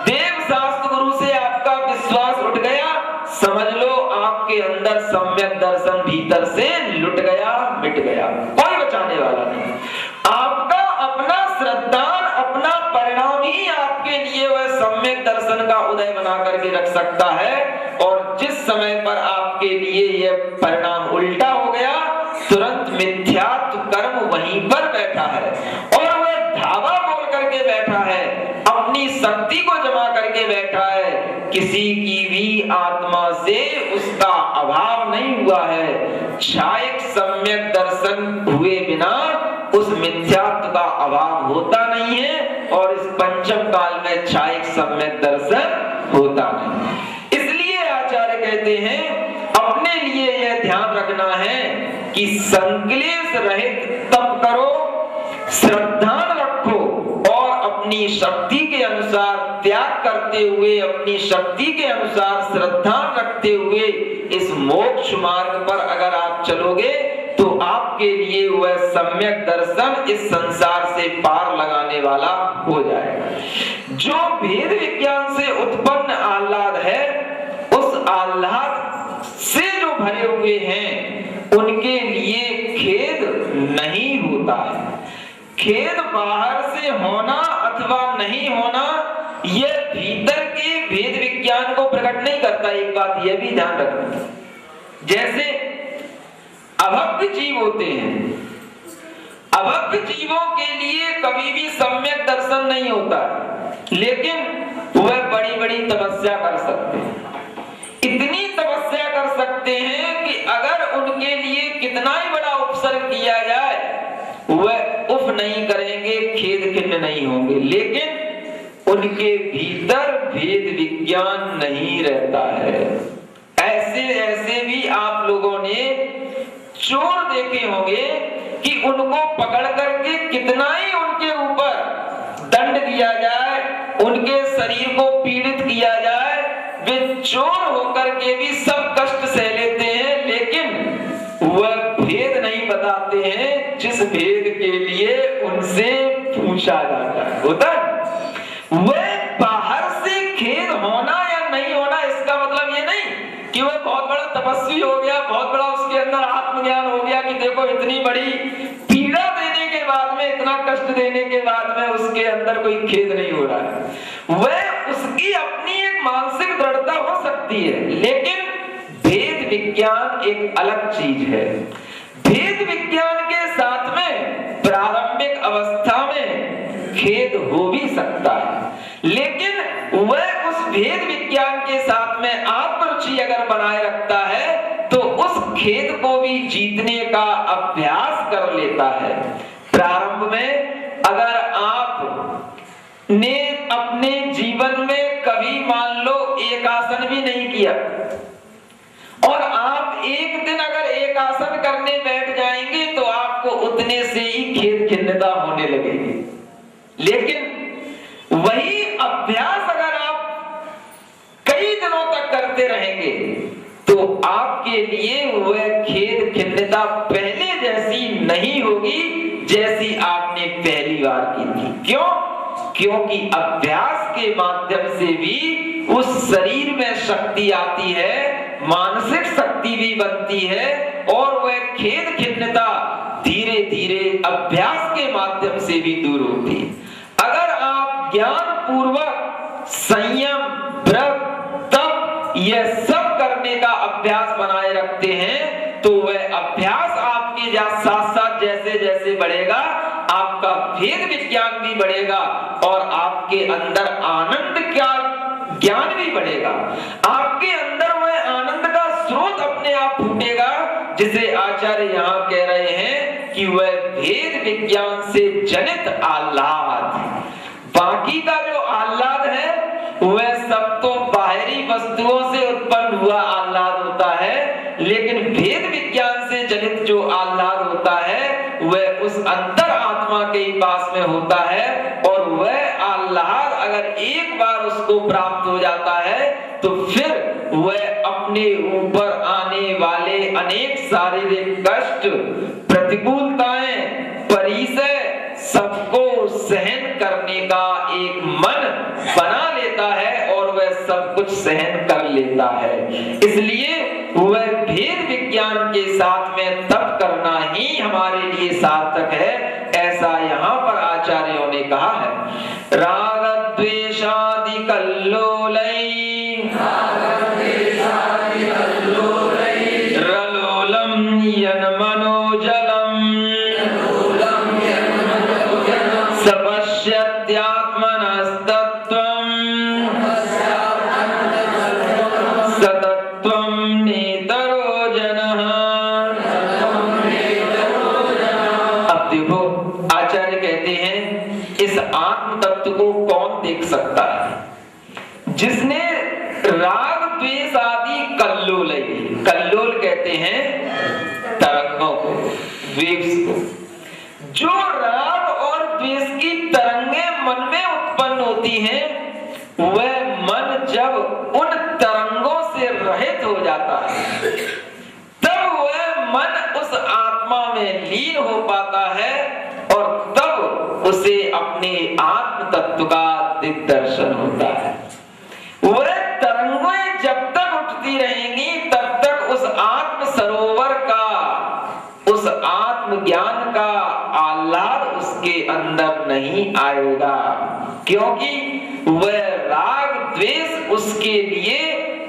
देव शास्त्र गुरु से आपका विश्वास उठ गया, समझ लो आपके अंदर सम्यक दर्शन भीतर से लुट गया, मिट गया, कोई बचाने वाला नहीं। आपका अपना श्रद्धान, अपना परिणाम ही आपके लिए वह सम्यक दर्शन का उदय बना करके रख सकता है। और जिस समय पर आपके लिए यह परिणाम उल्टा हो गया, तुरंत मिथ्यात्व कर्म वहीं पर बैठा है और वह धावा बोल करके बैठा है, अपनी शक्ति को जमा करके बैठा है। किसी की भी आत्मा से उसका अभाव नहीं हुआ है। क्षायक सम्यक दर्शन हुए बिना उस मिथ्यात्व का अभाव होता नहीं है और इस पंचम काल में क्षायक सम्यक दर्शन होता नहीं। इसलिए आचार्य कहते हैं अपने लिए यह ध्यान रखना है कि संक्लेश रहित तप करो, श्रद्धान रखो और अपनी शक्ति के अनुसार त्याग करते हुए, अपनी शक्ति के अनुसार श्रद्धान रखते हुए इस मोक्ष मार्ग पर अगर आप चलोगे तो आपके लिए वह सम्यक दर्शन इस संसार से पार लगाने वाला हो जाएगा। जो भेद विज्ञान से उत्पन्न आह्लाद है, उस आह्लाद से जो भरे हुए हैं उनके लिए खेद नहीं होता है। खेद बाहर से होना अथवा नहीं होना यह भीतर के भेद विज्ञान को प्रकट नहीं करता। एक बात यह भी ध्यान रखना, जैसे अभव्य जीव होते हैं, अभव्य जीवों के लिए कभी भी सम्यक दर्शन नहीं होता, लेकिन वह बड़ी बड़ी तपस्या कर सकते हैं। इतनी तपस्या कर सकते हैं कि अगर उनके लिए कितना ही बड़ा उपसर्ग किया जाए वह उफ नहीं करेंगे, खेद खिन्न नहीं होंगे, लेकिन उनके भीतर भेद विज्ञान नहीं रहता है। ऐसे ऐसे भी आप लोगों ने चोर देखे होंगे कि उनको पकड़ करके कितना ही उनके ऊपर दंड दिया जाए, उनके शरीर को पीड़ित किया जाए, वे चोर होकर के भी सब कष्ट सह लेते हैं, लेकिन वह बताते हैं जिस भेद के लिए उनसे पूछा जाता है। होता है वह बाहर से खेद होना या नहीं होना, इसका मतलब ये नहीं कि वह बहुत बड़ा तपस्वी हो गया, बहुत बड़ा उसके अंदर आत्मज्ञान हो गया कि देखो इतनी बड़ी पीड़ा देने के बाद में, इतना कष्ट देने के बाद में उसके अंदर कोई खेद नहीं हो रहा है। वह उसकी अपनी एक मानसिक दृढ़ता हो सकती है, लेकिन भेद विज्ञान एक अलग चीज है। भेद विज्ञान के साथ में प्रारंभिक अवस्था में खेद हो भी सकता है, लेकिन वह उस भेद विज्ञान के साथ में आत्मरुचि अगर बनाए रखता है तो उस खेद को भी जीतने का अभ्यास कर लेता है। प्रारंभ में अगर आप ने अपने जीवन में कभी मान लो एक आसन भी नहीं किया और आप एक दिन अगर एक आसन करने बैठ जाएंगे तो आपको उतने से ही खेद खिन्नता होने लगेगी, लेकिन वही अभ्यास अगर आप कई दिनों तक करते रहेंगे तो आपके लिए वह खेद खिन्नता पहले जैसी नहीं होगी जैसी आपने पहली बार की थी। क्यों? क्योंकि अभ्यास के माध्यम से भी उस शरीर में शक्ति आती है, मानसिक शक्ति भी बनती है और वह खेद खिन्नता धीरे धीरे अभ्यास के माध्यम से भी दूर होती है। अगर आप ज्ञान पूर्वक संयम, व्रत, तप यह सब करने का अभ्यास बनाए रखते हैं तो वह अभ्यास आपके साथ साथ जैसे जैसे बढ़ेगा आपका भेद विज्ञान भी बढ़ेगा और आपके अंदर आनंद का ज्ञान भी बढ़ेगा। आपके अंदर वह आनंद का स्रोत अपने आप फूटेगा, जिसे आचार्य यहाँ कह रहे हैं कि वह भेद विज्ञान से जनित आह्लाद। बाकी का जो आह्लाद है वह सब तो बाहरी वस्तुओं से उत्पन्न हुआ आह्लाद होता है, लेकिन भेद विज्ञान से जनित जो आह्लाद होता है वह उस अंतर आत्मा के पास में होता है और वह आह्लाद अगर एक बार उसको प्राप्त हो जाता है तो फिर वह अपने ऊपर आने वाले अनेक शारीरिक कष्ट, प्रतिकूलताएं, परिसय सबको सहन करने का एक मन बना लेता है और वह सब कुछ सहन कर लेता है। इसलिए वह भेद विज्ञान के साथ में तप करना ही हमारे लिए सार्थक है, ऐसा यहाँ पर आचार्यों ने कहा है। राग द्वेषादि कल्लोलै रलोलम यन्मनोजलम सपश्यत्यात्मनस्तत्त्वं सतत्त्वं नेतरो जनः। अब देखो आचार्य कहते हैं इस आत्म तत्व को कौन देख सकता है? जिसने राग द्वेष आदि कल्लोल, कल्लोल कहते हैं तरंगों को, वेव्स को। जो राग और द्वेष की तरंगे मन में उत्पन्न होती हैं, वह मन जब उन तरंगों से रहित हो जाता है तब वह मन उस आत्मा में लीन हो पाता है और तब उसे अपने आत्म तत्व का दिग्दर्शन होता है। वह तरंगें जब तक उठती रहेंगी तब तक उस आत्म सरोवर का, उस आत्म ज्ञान का आह्लाद उसके अंदर नहीं आएगा, क्योंकि वह राग द्वेष उसके लिए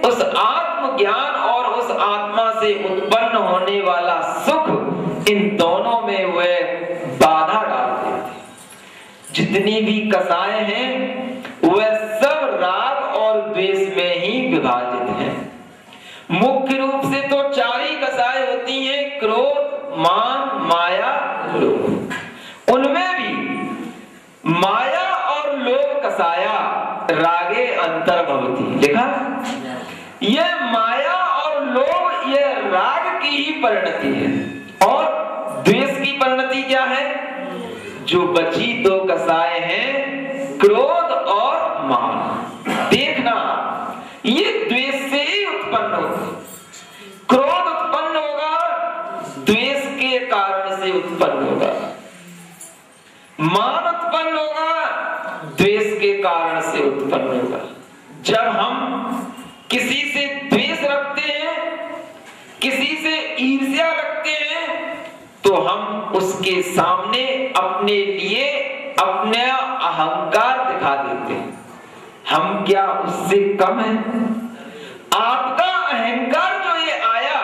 उस आत्म ज्ञान और उस आत्मा से उत्पन्न होने वाला सुख, इन दोनों में वह बाधा डालते थे। जितनी भी कसाएं हैं वह सब राग और द्वेष में ही विभाजित हैं। मुख्य रूप से तो चार ही कसाएं होती हैं, क्रोध, मान, माया, लोभ। उनमें भी माया और लोभ कसाया रागे अंतर्भवति लिखा। यह माया और लोभ यह राग की ही परिणति है और द्वेष की परिणति क्या है? जो बची दो कसाएं हैं, क्रोध और मान। देखना ये द्वेष से ही उत्पन्न होती। क्रोध उत्पन्न होगा द्वेष के कारण उत्पन्न होगा, मान उत्पन्न होगा द्वेष के कारण से उत्पन्न होगा। जब हम किसी से द्वेष रखते हैं, किसी से ईर्ष्या रखते हैं, तो हम उसके सामने अपने लिए अपना अहंकार दिखा देते हैं। हम क्या उससे कम हैं? आपका अहंकार जो ये आया,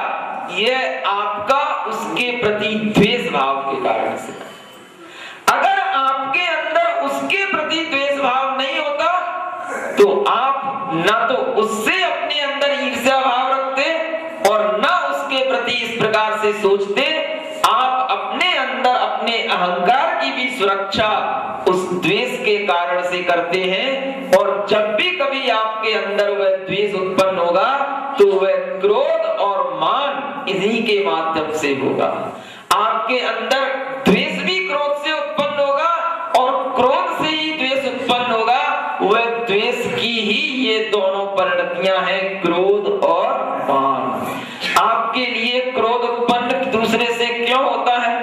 ये आपका उसके प्रति द्वेष भाव के कारण से। अगर आपके अंदर उसके प्रति द्वेष भाव नहीं होता तो आप ना तो उससे अपने अंदर ईर्ष्या भाव रखते और ना उसके प्रति इस प्रकार से सोचते। आप अपने अंदर अपने अहंकार की भी सुरक्षा उस द्वेष के कारण से करते हैं, और जब भी कभी आपके अंदर वह द्वेष उत्पन्न होगा तो वह क्रोध और मान इन्हीं के माध्यम से होगा। आपके अंदर द्वेष भी क्रोध से उत्पन्न होगा और क्रोध से ही द्वेष उत्पन्न होगा। वह द्वेष की ही ये दोनों परिणतियां हैं, क्रोध और मान। आपके लिए क्रोध उत्पन्न दूसरे से क्यों होता है?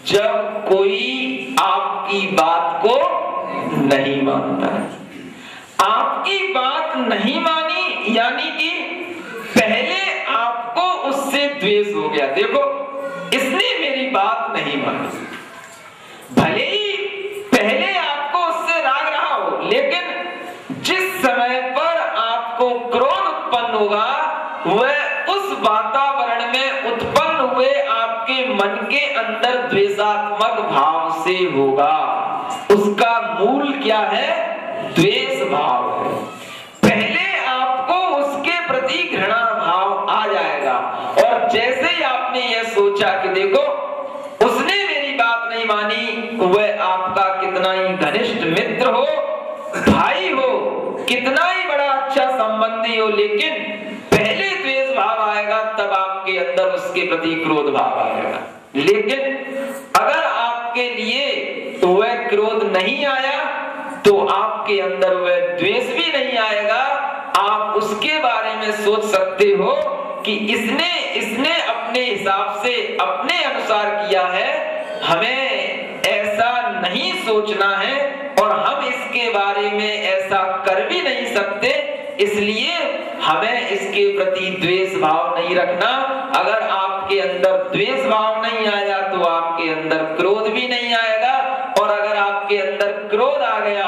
जब कोई आपकी बात को नहीं मानता है। आपकी बात नहीं मानी यानी कि पहले आपको उससे द्वेष हो गया। देखो, इसने मेरी बात नहीं मानी, भले ही पहले आपको उससे राग रहा हो, लेकिन जिस समय पर आपको क्रोध उत्पन्न होगा वह उस वातावरण में उत्पन्न हुए आपके मन के अंदर द्वेषात्मक भाव से होगा। उसका मूल क्या है? द्वेष भाव है। पहले आपको उसके प्रति घृणा भाव आ जाएगा, और जैसे ही आपने यह सोचा कि देखो उसने मेरी बात नहीं मानी, वह आपका कितना ही घनिष्ठ मित्र हो, भाई हो, कितना ही बड़ा अच्छा संबंधी हो, लेकिन पहले द्वेष भाव आएगा, तब आपके अंदर उसके प्रति क्रोध भाव आएगा। लेकिन अगर आपके लिए वह क्रोध नहीं आया तो आपके अंदर वह द्वेष भी नहीं आएगा। आप उसके बारे में सोच सकते हो कि इसने अपने हिसाब से अपने अनुसार किया है, हमें ऐसा नहीं सोचना है और हम इसके बारे में ऐसा कर भी नहीं सकते, इसलिए हमें इसके प्रति द्वेष भाव नहीं रखना। अगर आपके अंदर द्वेष भाव नहीं आया तो आपके अंदर क्रोध भी नहीं आएगा, और अगर आपके अंदर क्रोध आ गया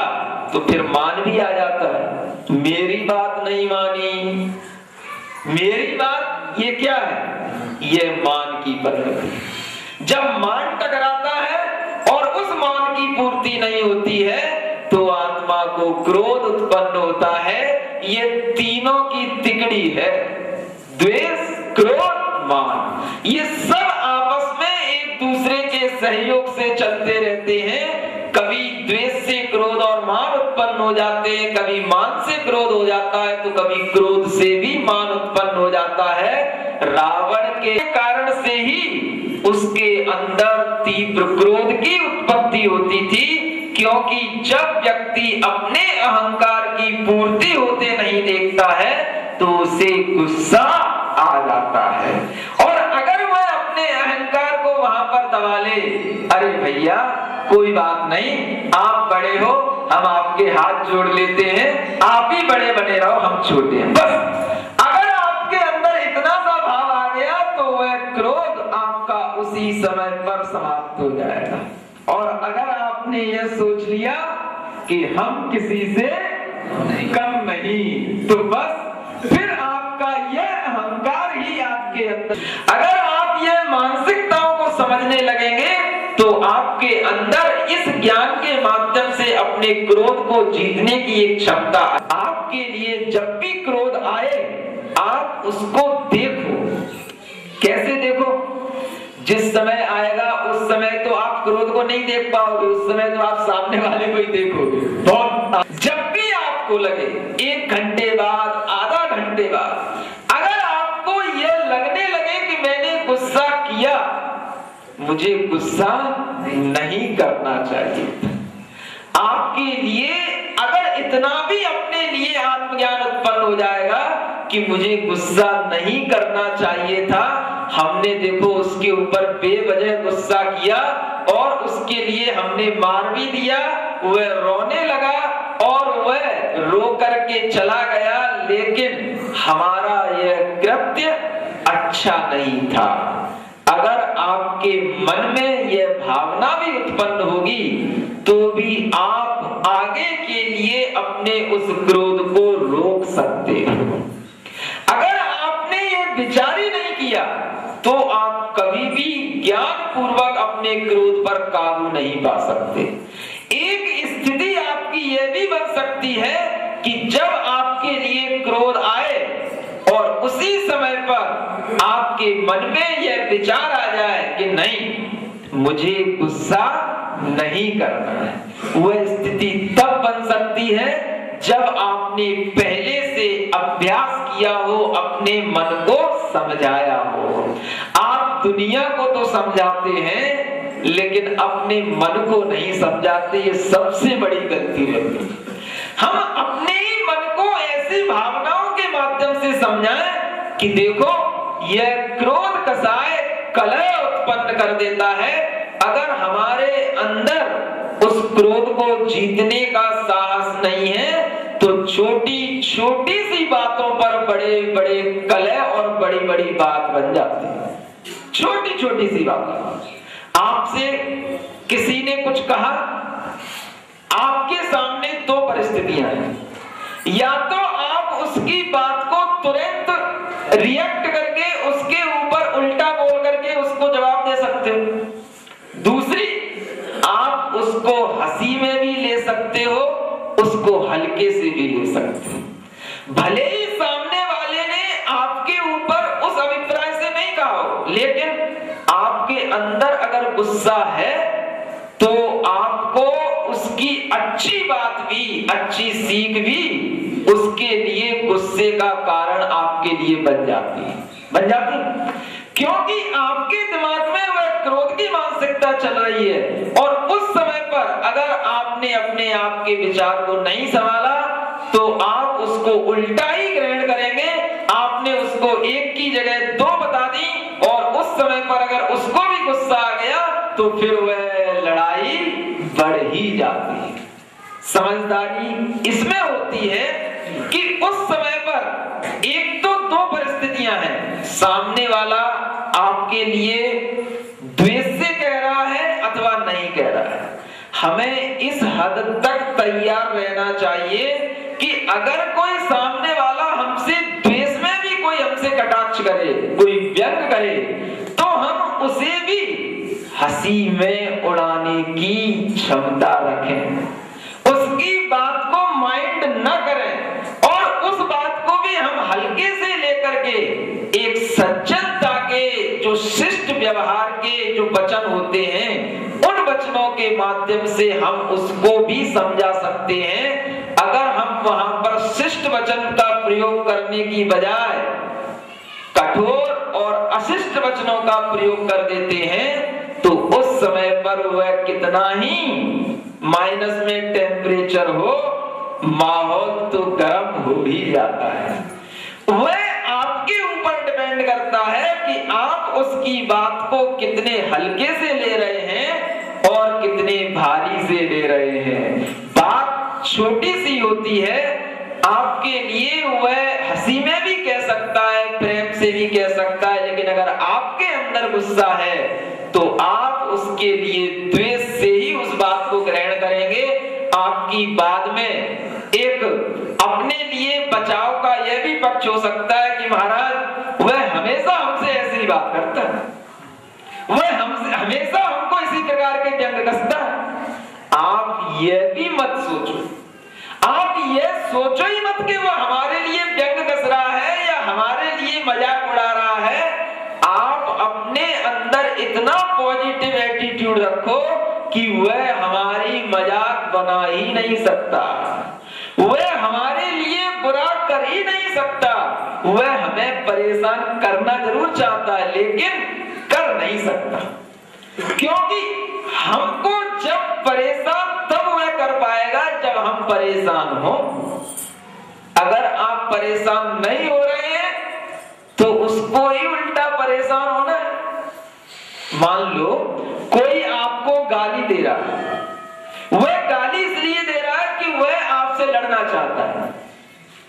तो फिर मान भी आ जाता है। मेरी बात नहीं मानी, मेरी बात, ये क्या है? ये मान की परिणति। जब मान टकराता है और उस मान की पूर्ति नहीं होती है तो आत्मा को क्रोध उत्पन्न होता है। ये तीनों की तिकड़ी है, द्वेष, क्रोध, मान। ये सब आपस में एक दूसरे के सहयोग से चलते रहते हैं। कभी द्वेष से क्रोध और मान उत्पन्न हो जाते हैं, कभी मान से क्रोध हो जाता है, तो कभी क्रोध से भी मान उत्पन्न हो जाता है। रावण के कारण से ही उसके अंदर तीव्र क्रोध की उत्पत्ति होती थी, क्योंकि जब व्यक्ति अपने अहंकार की पूर्ति होते नहीं देखता है तो उसे गुस्सा आ जाता है। और अगर वह अपने अहंकार को वहां पर दबा ले, अरे भैया कोई बात नहीं, आप बड़े हो, हम आपके हाथ जोड़ लेते हैं, आप ही बड़े बने रहो, हम छोटे हैं, बस। अगर आपके अंदर इतना सा भाव आ गया तो वह क्रोध आपका उसी समय पर समाप्त हो जाएगा। और अगर आपने यह सोच लिया कि हम किसी से कम नहीं, तो बस फिर आपका यह अहंकार ही आपके अंदर। अगर आप यह मानसिकताओं को समझने लगेंगे तो आपके अंदर इस ज्ञान के माध्यम से अपने क्रोध को जीतने की एक क्षमता। आपके लिए जब भी क्रोध आए आप उसको देखो। कैसे देखो? जिस समय आएगा उस समय तो आप क्रोध को नहीं देख पाओगे, उस समय तो आप सामने वाले को ही देखोगे। बहुत जब भी आपको लगे 1 घंटे बाद, आधा घंटे बाद, अगर आपको यह लगने लगे कि मैंने गुस्सा किया, मुझे गुस्सा नहीं करना चाहिए, आपके लिए अगर इतना भी अपने लिए आत्मज्ञान उत्पन्न हो जाएगा कि मुझे गुस्सा नहीं करना चाहिए था, हमने देखो उसके ऊपर बेवजह गुस्सा किया और उसके लिए हमने मार भी दिया, वह रोने लगा और वह रो करके चला गया, लेकिन हमारा यह कृत्य अच्छा नहीं था। अगर आपके मन में यह भावना भी उत्पन्न होगी तो भी आप आगे के लिए अपने उस क्रोध को रोक सकते हो। अगर आपने यह विचार ही नहीं किया तो आप कभी भी ज्ञान पूर्वक अपने क्रोध पर काबू नहीं पा सकते। एक स्थिति आपकी यह भी बन सकती है कि जब आपके लिए क्रोध आए और उसी समय पर आपके मन में यह विचार आ जाए कि नहीं, मुझे गुस्सा नहीं करना है। वह स्थिति तब बन सकती है जब आपने पहले से अभ्यास किया हो, अपने मन को समझाया हो। आप दुनिया को तो समझाते हैं लेकिन अपने मन को नहीं समझाते, ये सबसे बड़ी गलती रहती है। हम अपने ही मन को ऐसी भावनाओं के माध्यम से समझाएं कि देखो यह क्रोध कसाय कलह उत्पन्न कर देता है। अगर हमारे अंदर उस क्रोध को जीतने का साहस नहीं है तो छोटी छोटी सी बातों पर बड़े बड़े कलह और बड़ी बड़ी बात बन जाती है। छोटी छोटी सी बात, आपसे किसी ने कुछ कहा, आपके सामने दो परिस्थितियां हैं, या तो आप उसकी बात को तुरंत रिएक्ट करके उसके ऊपर उल्टा बोल करके उसको जवाब दे सकते हो, दूसरी आप उसको हंसी में भी ले सकते हो, उसको हल्के से भी ले सकते हो। भले ही सामने वाले ने आपके ऊपर उस अभिप्राय से नहीं कहा हो, लेकिन आपके अंदर अगर गुस्सा है तो आपको उसकी अच्छी बात भी, अच्छी सीख भी उसके लिए गुस्से का कारण आपके लिए बन जाती है, क्योंकि आपके दिमाग में वह क्रोध की मानसिकता चल रही है और उस समय पर अगर आपने अपने आप के विचार को नहीं संभाला तो आप उसको उल्टा ही ग्रहण करेंगे। आपने उसको एक की जगह दो बता दी और उस समय पर अगर उसको भी गुस्सा आ गया तो फिर वह लड़ाई बढ़ ही जाती है। समझदारी इसमें होती है कि उस समय पर एक तो दो परिस्थितियां हैं, सामने वाला आपके लिए द्वेष से कह रहा है अथवा नहीं कह रहा है। हमें इस हद तक तैयार रहना चाहिए कि अगर कोई सामने वाला हमसे द्वेष में भी कोई हमसे कटाक्ष करे, कोई व्यंग करे, तो हम उसे भी हंसी में उड़ाने की क्षमता रखें, उसकी बात को माइंड न करें और उस बात को भी हम हल्के से लेकर के एक सज्जनता के, जो शिष्ट व्यवहार के जो वचन होते हैं, उन वचनों के माध्यम से हम उसको भी समझा सकते हैं। अगर हम वहां पर शिष्ट वचन का प्रयोग करने की बजाय कठोर और अशिष्ट वचनों का प्रयोग कर देते हैं तो उस समय पर वह कितना ही माइनस में टेम्परेचर हो, माहौल तो गर्म हो ही जाता है। वह आपके ऊपर डिपेंड करता है कि आप उसकी बात को कितने हल्के से ले रहे हैं और कितने भारी से ले रहे हैं। बात छोटी सी होती है, आपके लिए वह हंसी में भी कह सकता है, प्रेम से भी कह सकता है, लेकिन अगर आपके अंदर गुस्सा है तो आप उसके लिए द्वेष से ही उस बात को ग्रहण करेंगे। आपकी बाद में एक अपने लिए बचाव का यह भी पक्ष हो सकता है कि महाराज वह हमेशा हमसे ऐसी बात करता है, वह हमसे हमेशा हमको इसी प्रकार के व्यंग कसता है। आप यह भी मत सोचो, आप यह सोचो ही मत कि वह हमारे लिए व्यंग कस रहा है या हमारे लिए मजाक उड़ा रहा है। आप अपने अंदर इतना पॉजिटिव एटीट्यूड रखो कि वह हमारी मजाक बना ही नहीं सकता, वह हमारे लिए बुरा कर ही नहीं सकता, वह हमें परेशान करना जरूर चाहता है लेकिन कर नहीं सकता, क्योंकि हमको जब परेशान तब वह कर पाएगा जब हम परेशान हो। अगर आप परेशान नहीं हो रहे हैं तो उसको ही उल्टा परेशान होना है। मान लो कोई आपको गाली दे रहा है, वह गाली इसलिए दे रहा है कि वह आपसे लड़ना चाहता है,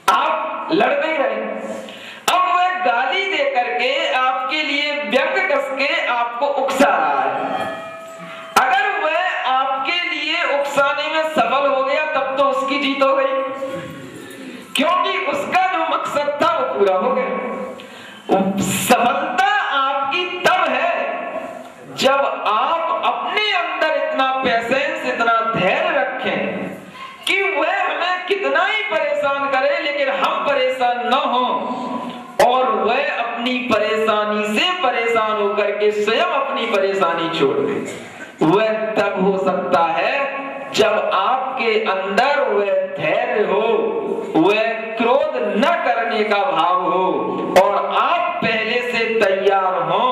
आप लड़ नहीं रहे। अब वह गाली दे करके आपके लिए व्यंग कस के आपको उकसा रहा है। अगर वह आपके लिए उकसाने में सफल हो गया तब तो उसकी जीत हो गई, क्योंकि उसका जो मकसद था वो पूरा हो गया। सफलता आपकी तब है जब आप अपने अंदर इतना पेशेंस, इतना धैर्य रखें कि वह हमें कितना ही परेशान करे लेकिन हम परेशान न हो, और वह अपनी परेशानी से परेशान होकर के स्वयं अपनी परेशानी छोड़ दे। वह तब हो सकता है जब आपके अंदर वह धैर्य हो, वह क्रोध न करने का भाव हो और आप पहले से तैयार हो,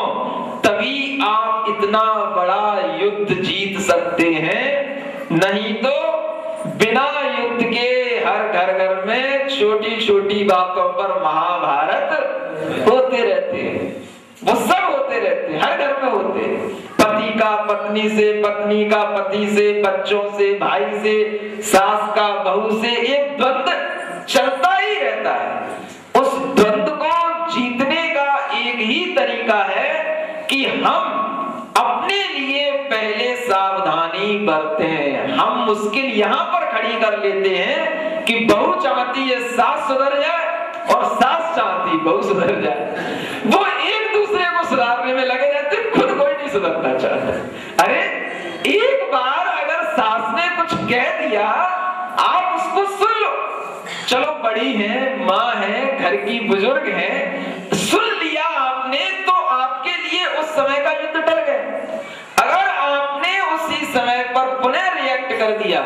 तभी आप इतना बड़ा युद्ध जीत सकते हैं। नहीं तो बिना युद्ध के हर घर घर में छोटी छोटी बातों पर महाभारत होते रहते हैं, वो सब होते रहते हैं, हर घर में होते हैं। पति का पत्नी से, पत्नी का पति से, बच्चों से, भाई से, सास का बहू से, एक द्वंद्व चलता ही रहता है। उस द्वंद्व को जीतने का एक ही तरीका है कि हम अपने लिए पहले सावधानी बरतें। हम मुश्किल यहाँ पर खड़ी कर लेते हैं कि बहू चाहती है सास सुधर जाए और सास चाहती बहू सुधर जाए, वो एक दूसरे को सुधारने में लगे रहते, खुद कोई नहीं सुधरना चाहता। अरे एक बार अगर सास ने कुछ कह दिया, आप उसको सुन लो, चलो बड़ी है, माँ है, घर की बुजुर्ग है, सुन लिया आपने तो आपके लिए उस समय का युद्ध टल गया। अगर आपने उसी समय पर पुनः रिएक्ट कर दिया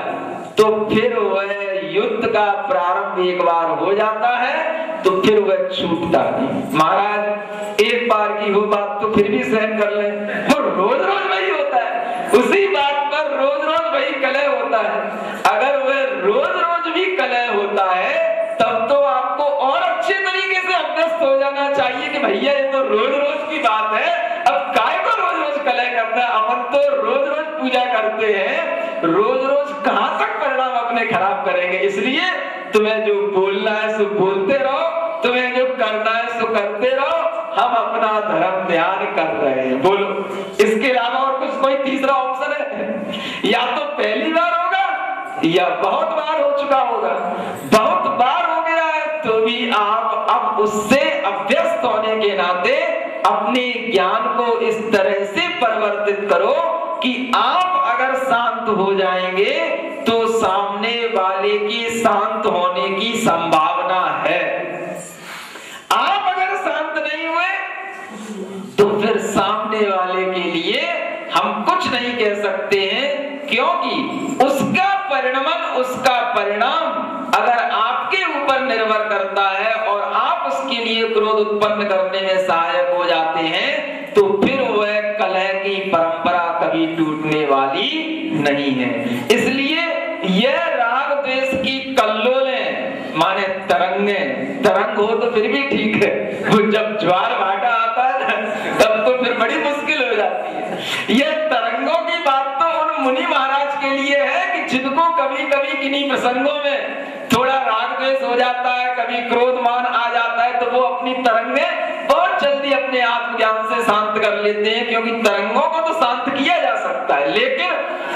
तो फिर वह युद्ध का प्रारंभ एक बार हो जाता है तो फिर वह छूटता नहीं। महाराज एक बार की वो बात तो फिर भी सहन कर ले, वो रोज रोज वही होता है, उसी बात पर रोज रोज वही कलह होता है। अगर वह रोज रोज भी कलह होता है तब तो आपको और अच्छे तरीके से अभ्यस्त हो जाना चाहिए कि भैया ये तो रोज रोज की बात है, अब काय को रोज रोज कलह करना, अपन तो रोज रोज पूजा करते हैं, रोज रोज कहां तक परिणाम अपने खराब करेंगे। इसलिए तुम्हें जो बोलना है सो बोलते रहो, तुम्हें जो करना है सो करते रहो, हम अपना धर्म ध्यान कर रहे हैं। बोलो इसके अलावा और कुछ कोई तीसरा ऑप्शन है? या तो पहली बार होगा या बहुत बार हो चुका होगा। बहुत बार हो गया है तो भी आप अब उससे अभ्यस्त होने के नाते अपने ज्ञान को इस तरह से परिवर्तित करो कि आप अगर शांत हो जाएंगे तो सामने वाले की शांत होने की संभावना है। आप अगर शांत नहीं हुए तो फिर सामने वाले के लिए हम कुछ नहीं कह सकते हैं, क्योंकि उसका परिणमन, उसका परिणाम अगर आपके ऊपर निर्भर करता है और आप उसके लिए क्रोध उत्पन्न करने में सहायक हो जाते हैं तो फिर वह कलह की परंपरा कभी टूटने वाली नहीं है। इसलिए यह राग द्वेष की कल्लोलें माने तरंग हो तो फिर भी ठीक है, वो जब ज्वार भाटा आता है ना तब तो फिर बड़ी मुश्किल हो जाती है। यह तरंगों की बात तो उन मुनि महाराज के लिए है कि जिनको कभी कभी किन्हीं प्रसंगों में थोड़ा राग द्वेष हो जाता है, कभी क्रोध मान आ जाता है, तो वो अपनी तरंगें बहुत जल्दी अपने आत्मज्ञान से शांत कर लेते हैं, क्योंकि तरंगों को तो शांत किया जा सकता है, लेकिन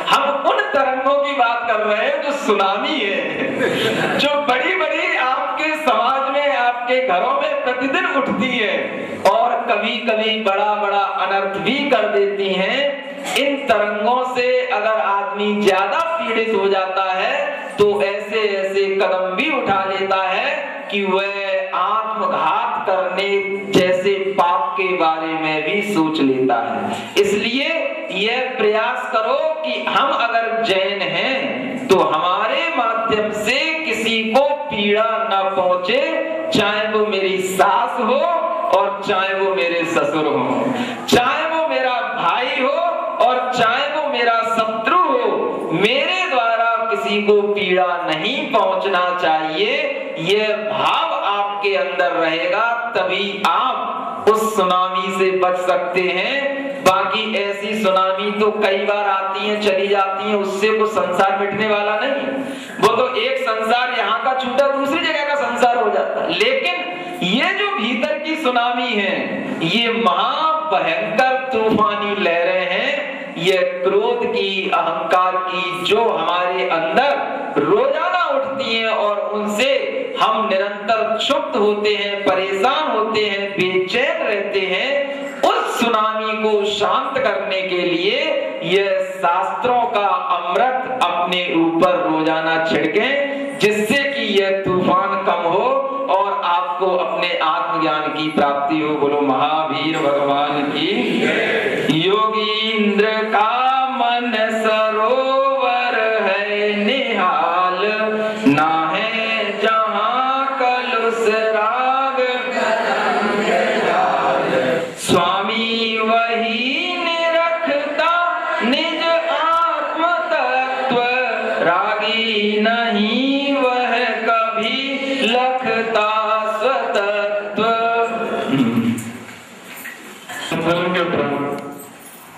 हम उन तरंगों की बात कर रहे हैं जो सुनामी है, जो बड़ी बड़ी आपके समाज में, आपके घरों में प्रतिदिन उठती है और कभी कभी बड़ा बड़ा अनर्थ भी कर देती हैं। इन तरंगों से अगर आदमी ज्यादा पीड़ित हो जाता है तो ऐसे ऐसे कदम भी उठा लेता है कि वह आत्मघात करने जैसे पाप के बारे में भी सोच लेता है। इसलिए यह प्रयास करो कि हम अगर जैन हैं तो हमारे माध्यम से किसी को पीड़ा न पहुंचे, चाहे वो मेरी सास हो और चाहे वो मेरे ससुर हो, चाहे वो मेरा भाई हो और चाहे वो मेरा शत्रु हो, मेरे द्वारा किसी को पीड़ा नहीं पहुंचना चाहिए। यह भाव आपके आपके अंदर रहेगा तभी आप उस सुनामी से बच सकते हैं। बाकी ऐसी सुनामी तो कई बार आती है चली जाती है, उससे वो संसार मिटने वाला नहीं है। वो तो एक संसार यहाँ का छूटा दूसरी जगह का संसार हो जाता है। लेकिन ये जो भीतर की सुनामी है, ये महाभयंकर तूफानी लहरें हैं, ये क्रोध की, अहंकार की, जो हमारे अंदर रोजाना उठती हैं और उनसे हम निरंतर क्षुब्ध होते हैं, परेशान होते हैं, बेचैन रहते हैं। उस सुनामी को शांत करने के लिए ये शास्त्रों का अमृत अपने ऊपर रोजाना छिड़कें, जिससे कि यह तूफान कम हो और आपको अपने आत्मज्ञान की प्राप्ति हो। बोलो महावीर भगवान की। योगींद्र का मन सरोवर है निहाल, ना है जहां कलुष राग, स्वामी वही निरखता निज आत्म तत्व, रागी नहीं वह कभी लखता स्वतत्व।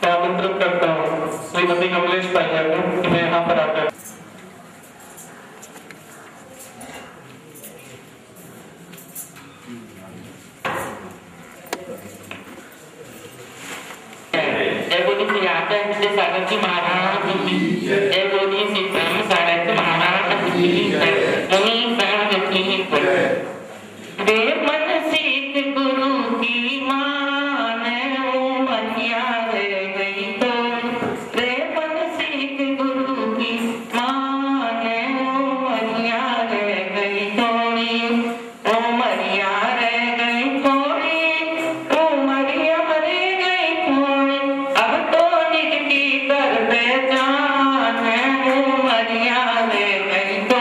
आमंत्रित करता हूँ श्रीमती कमलेश पाइया को कि मैं यहाँ पर आकर सागर महाराज मन सीख गुरु की मान मनिया रे गई तो, रे मन सीख गुरु की मान मनिया रे गई थोड़ी, ओ मरिया रे गई थोड़ी, ओ मरिया रे गई थोड़ी, अब तो निज की कर पहचान ओ मरिया रे गई तो।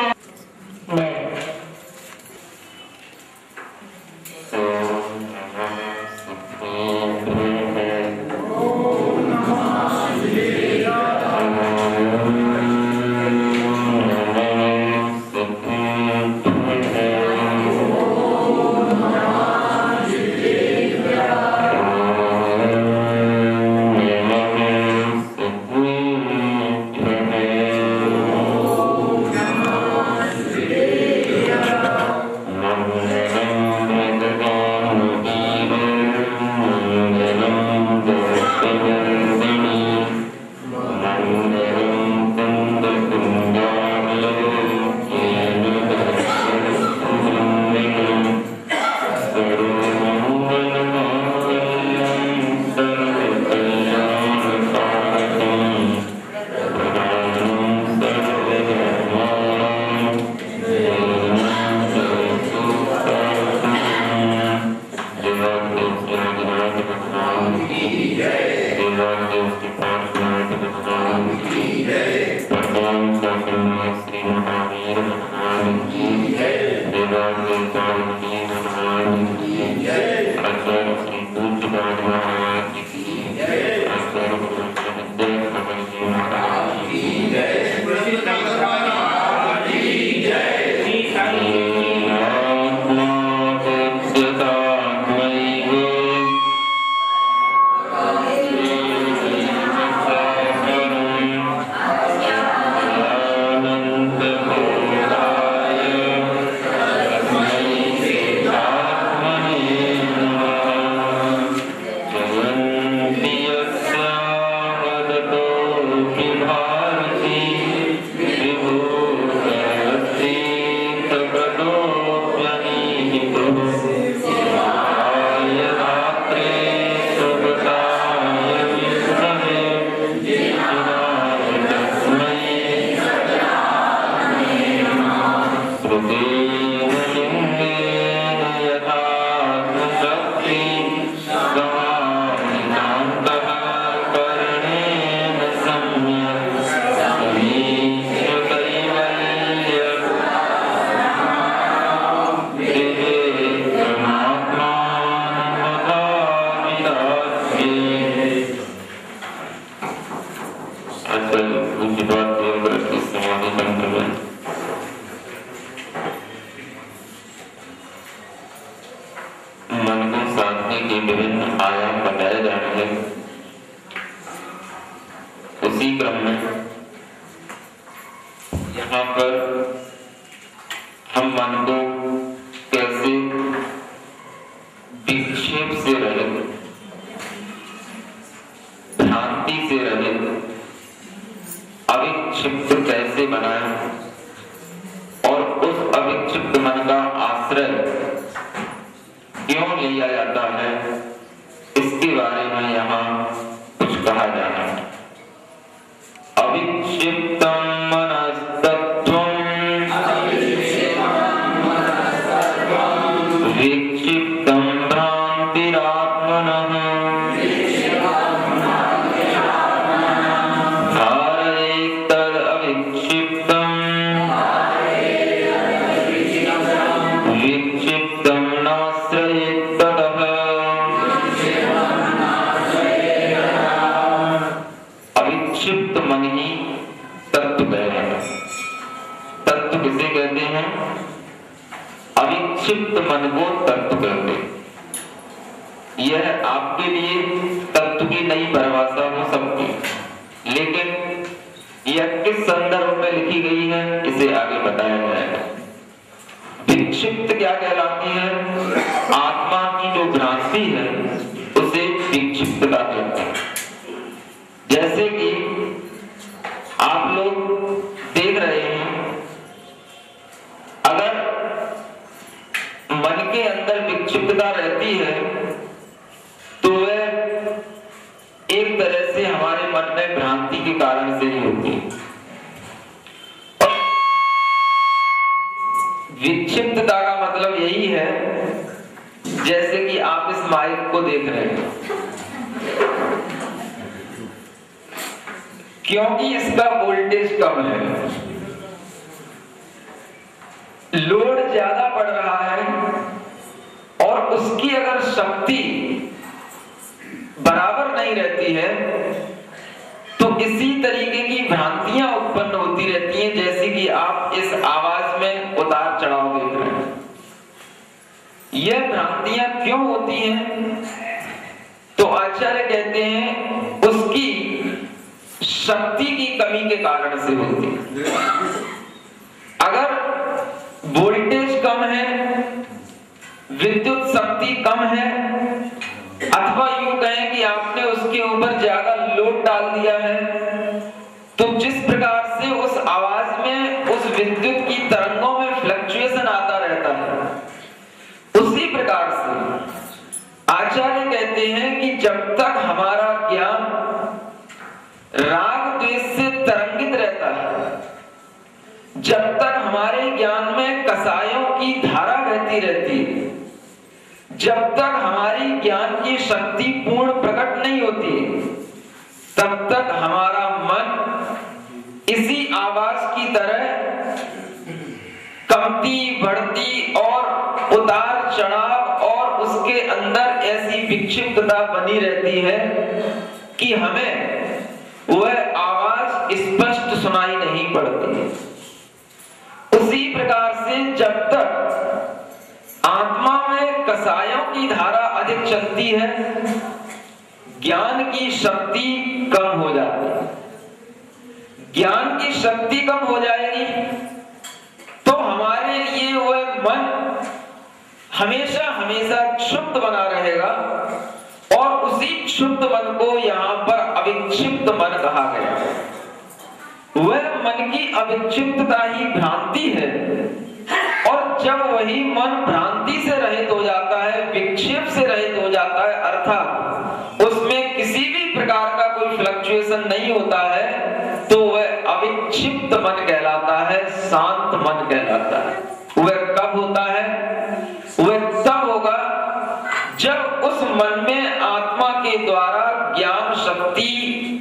उसी क्रम में यहाँ पर हम मन को कैसे विक्षेप से रहित, भ्रांति से रहित, अविक्षिप्त कैसे बनाएं और उस अविक्षिप्त मन का आश्रय क्यों लिया जाता है, इसके बारे में यहाँ कुछ कहा जा रहा है। अविक्षिप्तम मनस्तत्वम विक्षिप्तम भ्रांतिरात्मनः धारयेत् तद् अविक्षिप्तम विक्षिप्तम नाश्रयेत् ततः। अविक्षिप्त मन ही तत्व कहलाता है। तत्व किसे कहते हैं? अविक्षिप्त मन को तत्व कहते हैं। यह आपके लिए तत्व की नई परिभाषा हो सकती, लेकिन यह किस संदर्भ में लिखी गई है इसे आगे बताया जाएगा। विक्षिप्त क्या कहलाती है? आत्मा की जो भ्रांति है उसे विक्षिप्तता कहते हैं। जैसे कि आप लोग देख रहे हैं, अगर मन के अंदर विक्षिप्तता रहती है तो वह एक तरह से हमारे मन में भ्रांति के कारण से ही होती है। विक्षिप्तता का मतलब यही है, जैसे कि आप इस माइक को देख रहे हैं, क्योंकि इसका वोल्टेज कम है, लोड ज्यादा पड़ रहा है और उसकी अगर शक्ति बराबर नहीं रहती है तो इसी तरीके की भ्रांतियां उत्पन्न होती रहती हैं। जैसे कि आप इस आवाज में उतार चढ़ाव देख रहे हैं। यह भ्रांतियां क्यों होती हैं? तो आचार्य कहते हैं उसकी शक्ति की कमी के कारण से होती है। अगर वोल्टेज कम है, विद्युत शक्ति कम है, अथवा यूं कहें कि आपने उसके ऊपर ज्यादा लोड डाल दिया है, तो जिस प्रकार से उस आवाज में उस विद्युत की तरंगों में फ्लक्चुएशन आता रहता है, उसी प्रकार से आचार्य कहते हैं कि जब तक हमारा ज्ञान राग द्वेष से तरंगित रहता है, जब तक हमारे ज्ञान में कसायों की धारा बहती रहती है, जब तक हमारी ज्ञान की शक्ति पूर्ण प्रकट नहीं होती, तब तक हमारा मन इसी आवाज की तरह कमती बढ़ती और उतार चढ़ाव और उसके अंदर ऐसी विक्षिप्तता बनी रहती है कि हमें वह आवाज स्पष्ट सुनाई नहीं पड़ती। उसी प्रकार से जब तक आत्मा में कसायों की धारा अधिक चलती है, ज्ञान की शक्ति कम हो जाती है। ज्ञान की शक्ति कम हो जाएगी तो हमारे लिए वह मन हमेशा हमेशा क्षुब्ध बना रहेगा, और उसी क्षुब्ध मन को यहाँ पर अविक्षिप्त मन कहा गया। वह मन की अविक्षिप्तता ही भ्रांति है, और जब वही मन भ्रांति से रहित हो जाता है, विक्षेप से रहित हो जाता है, अर्थात उसमें किसी भी प्रकार का कोई फ्लक्चुएशन नहीं होता है, तो वह अविक्षिप्त मन कहलाता है, शांत मन कहलाता है। वह कब होता है? वह तब होगा जब उस मन में आत्मा के द्वारा ज्ञान शक्ति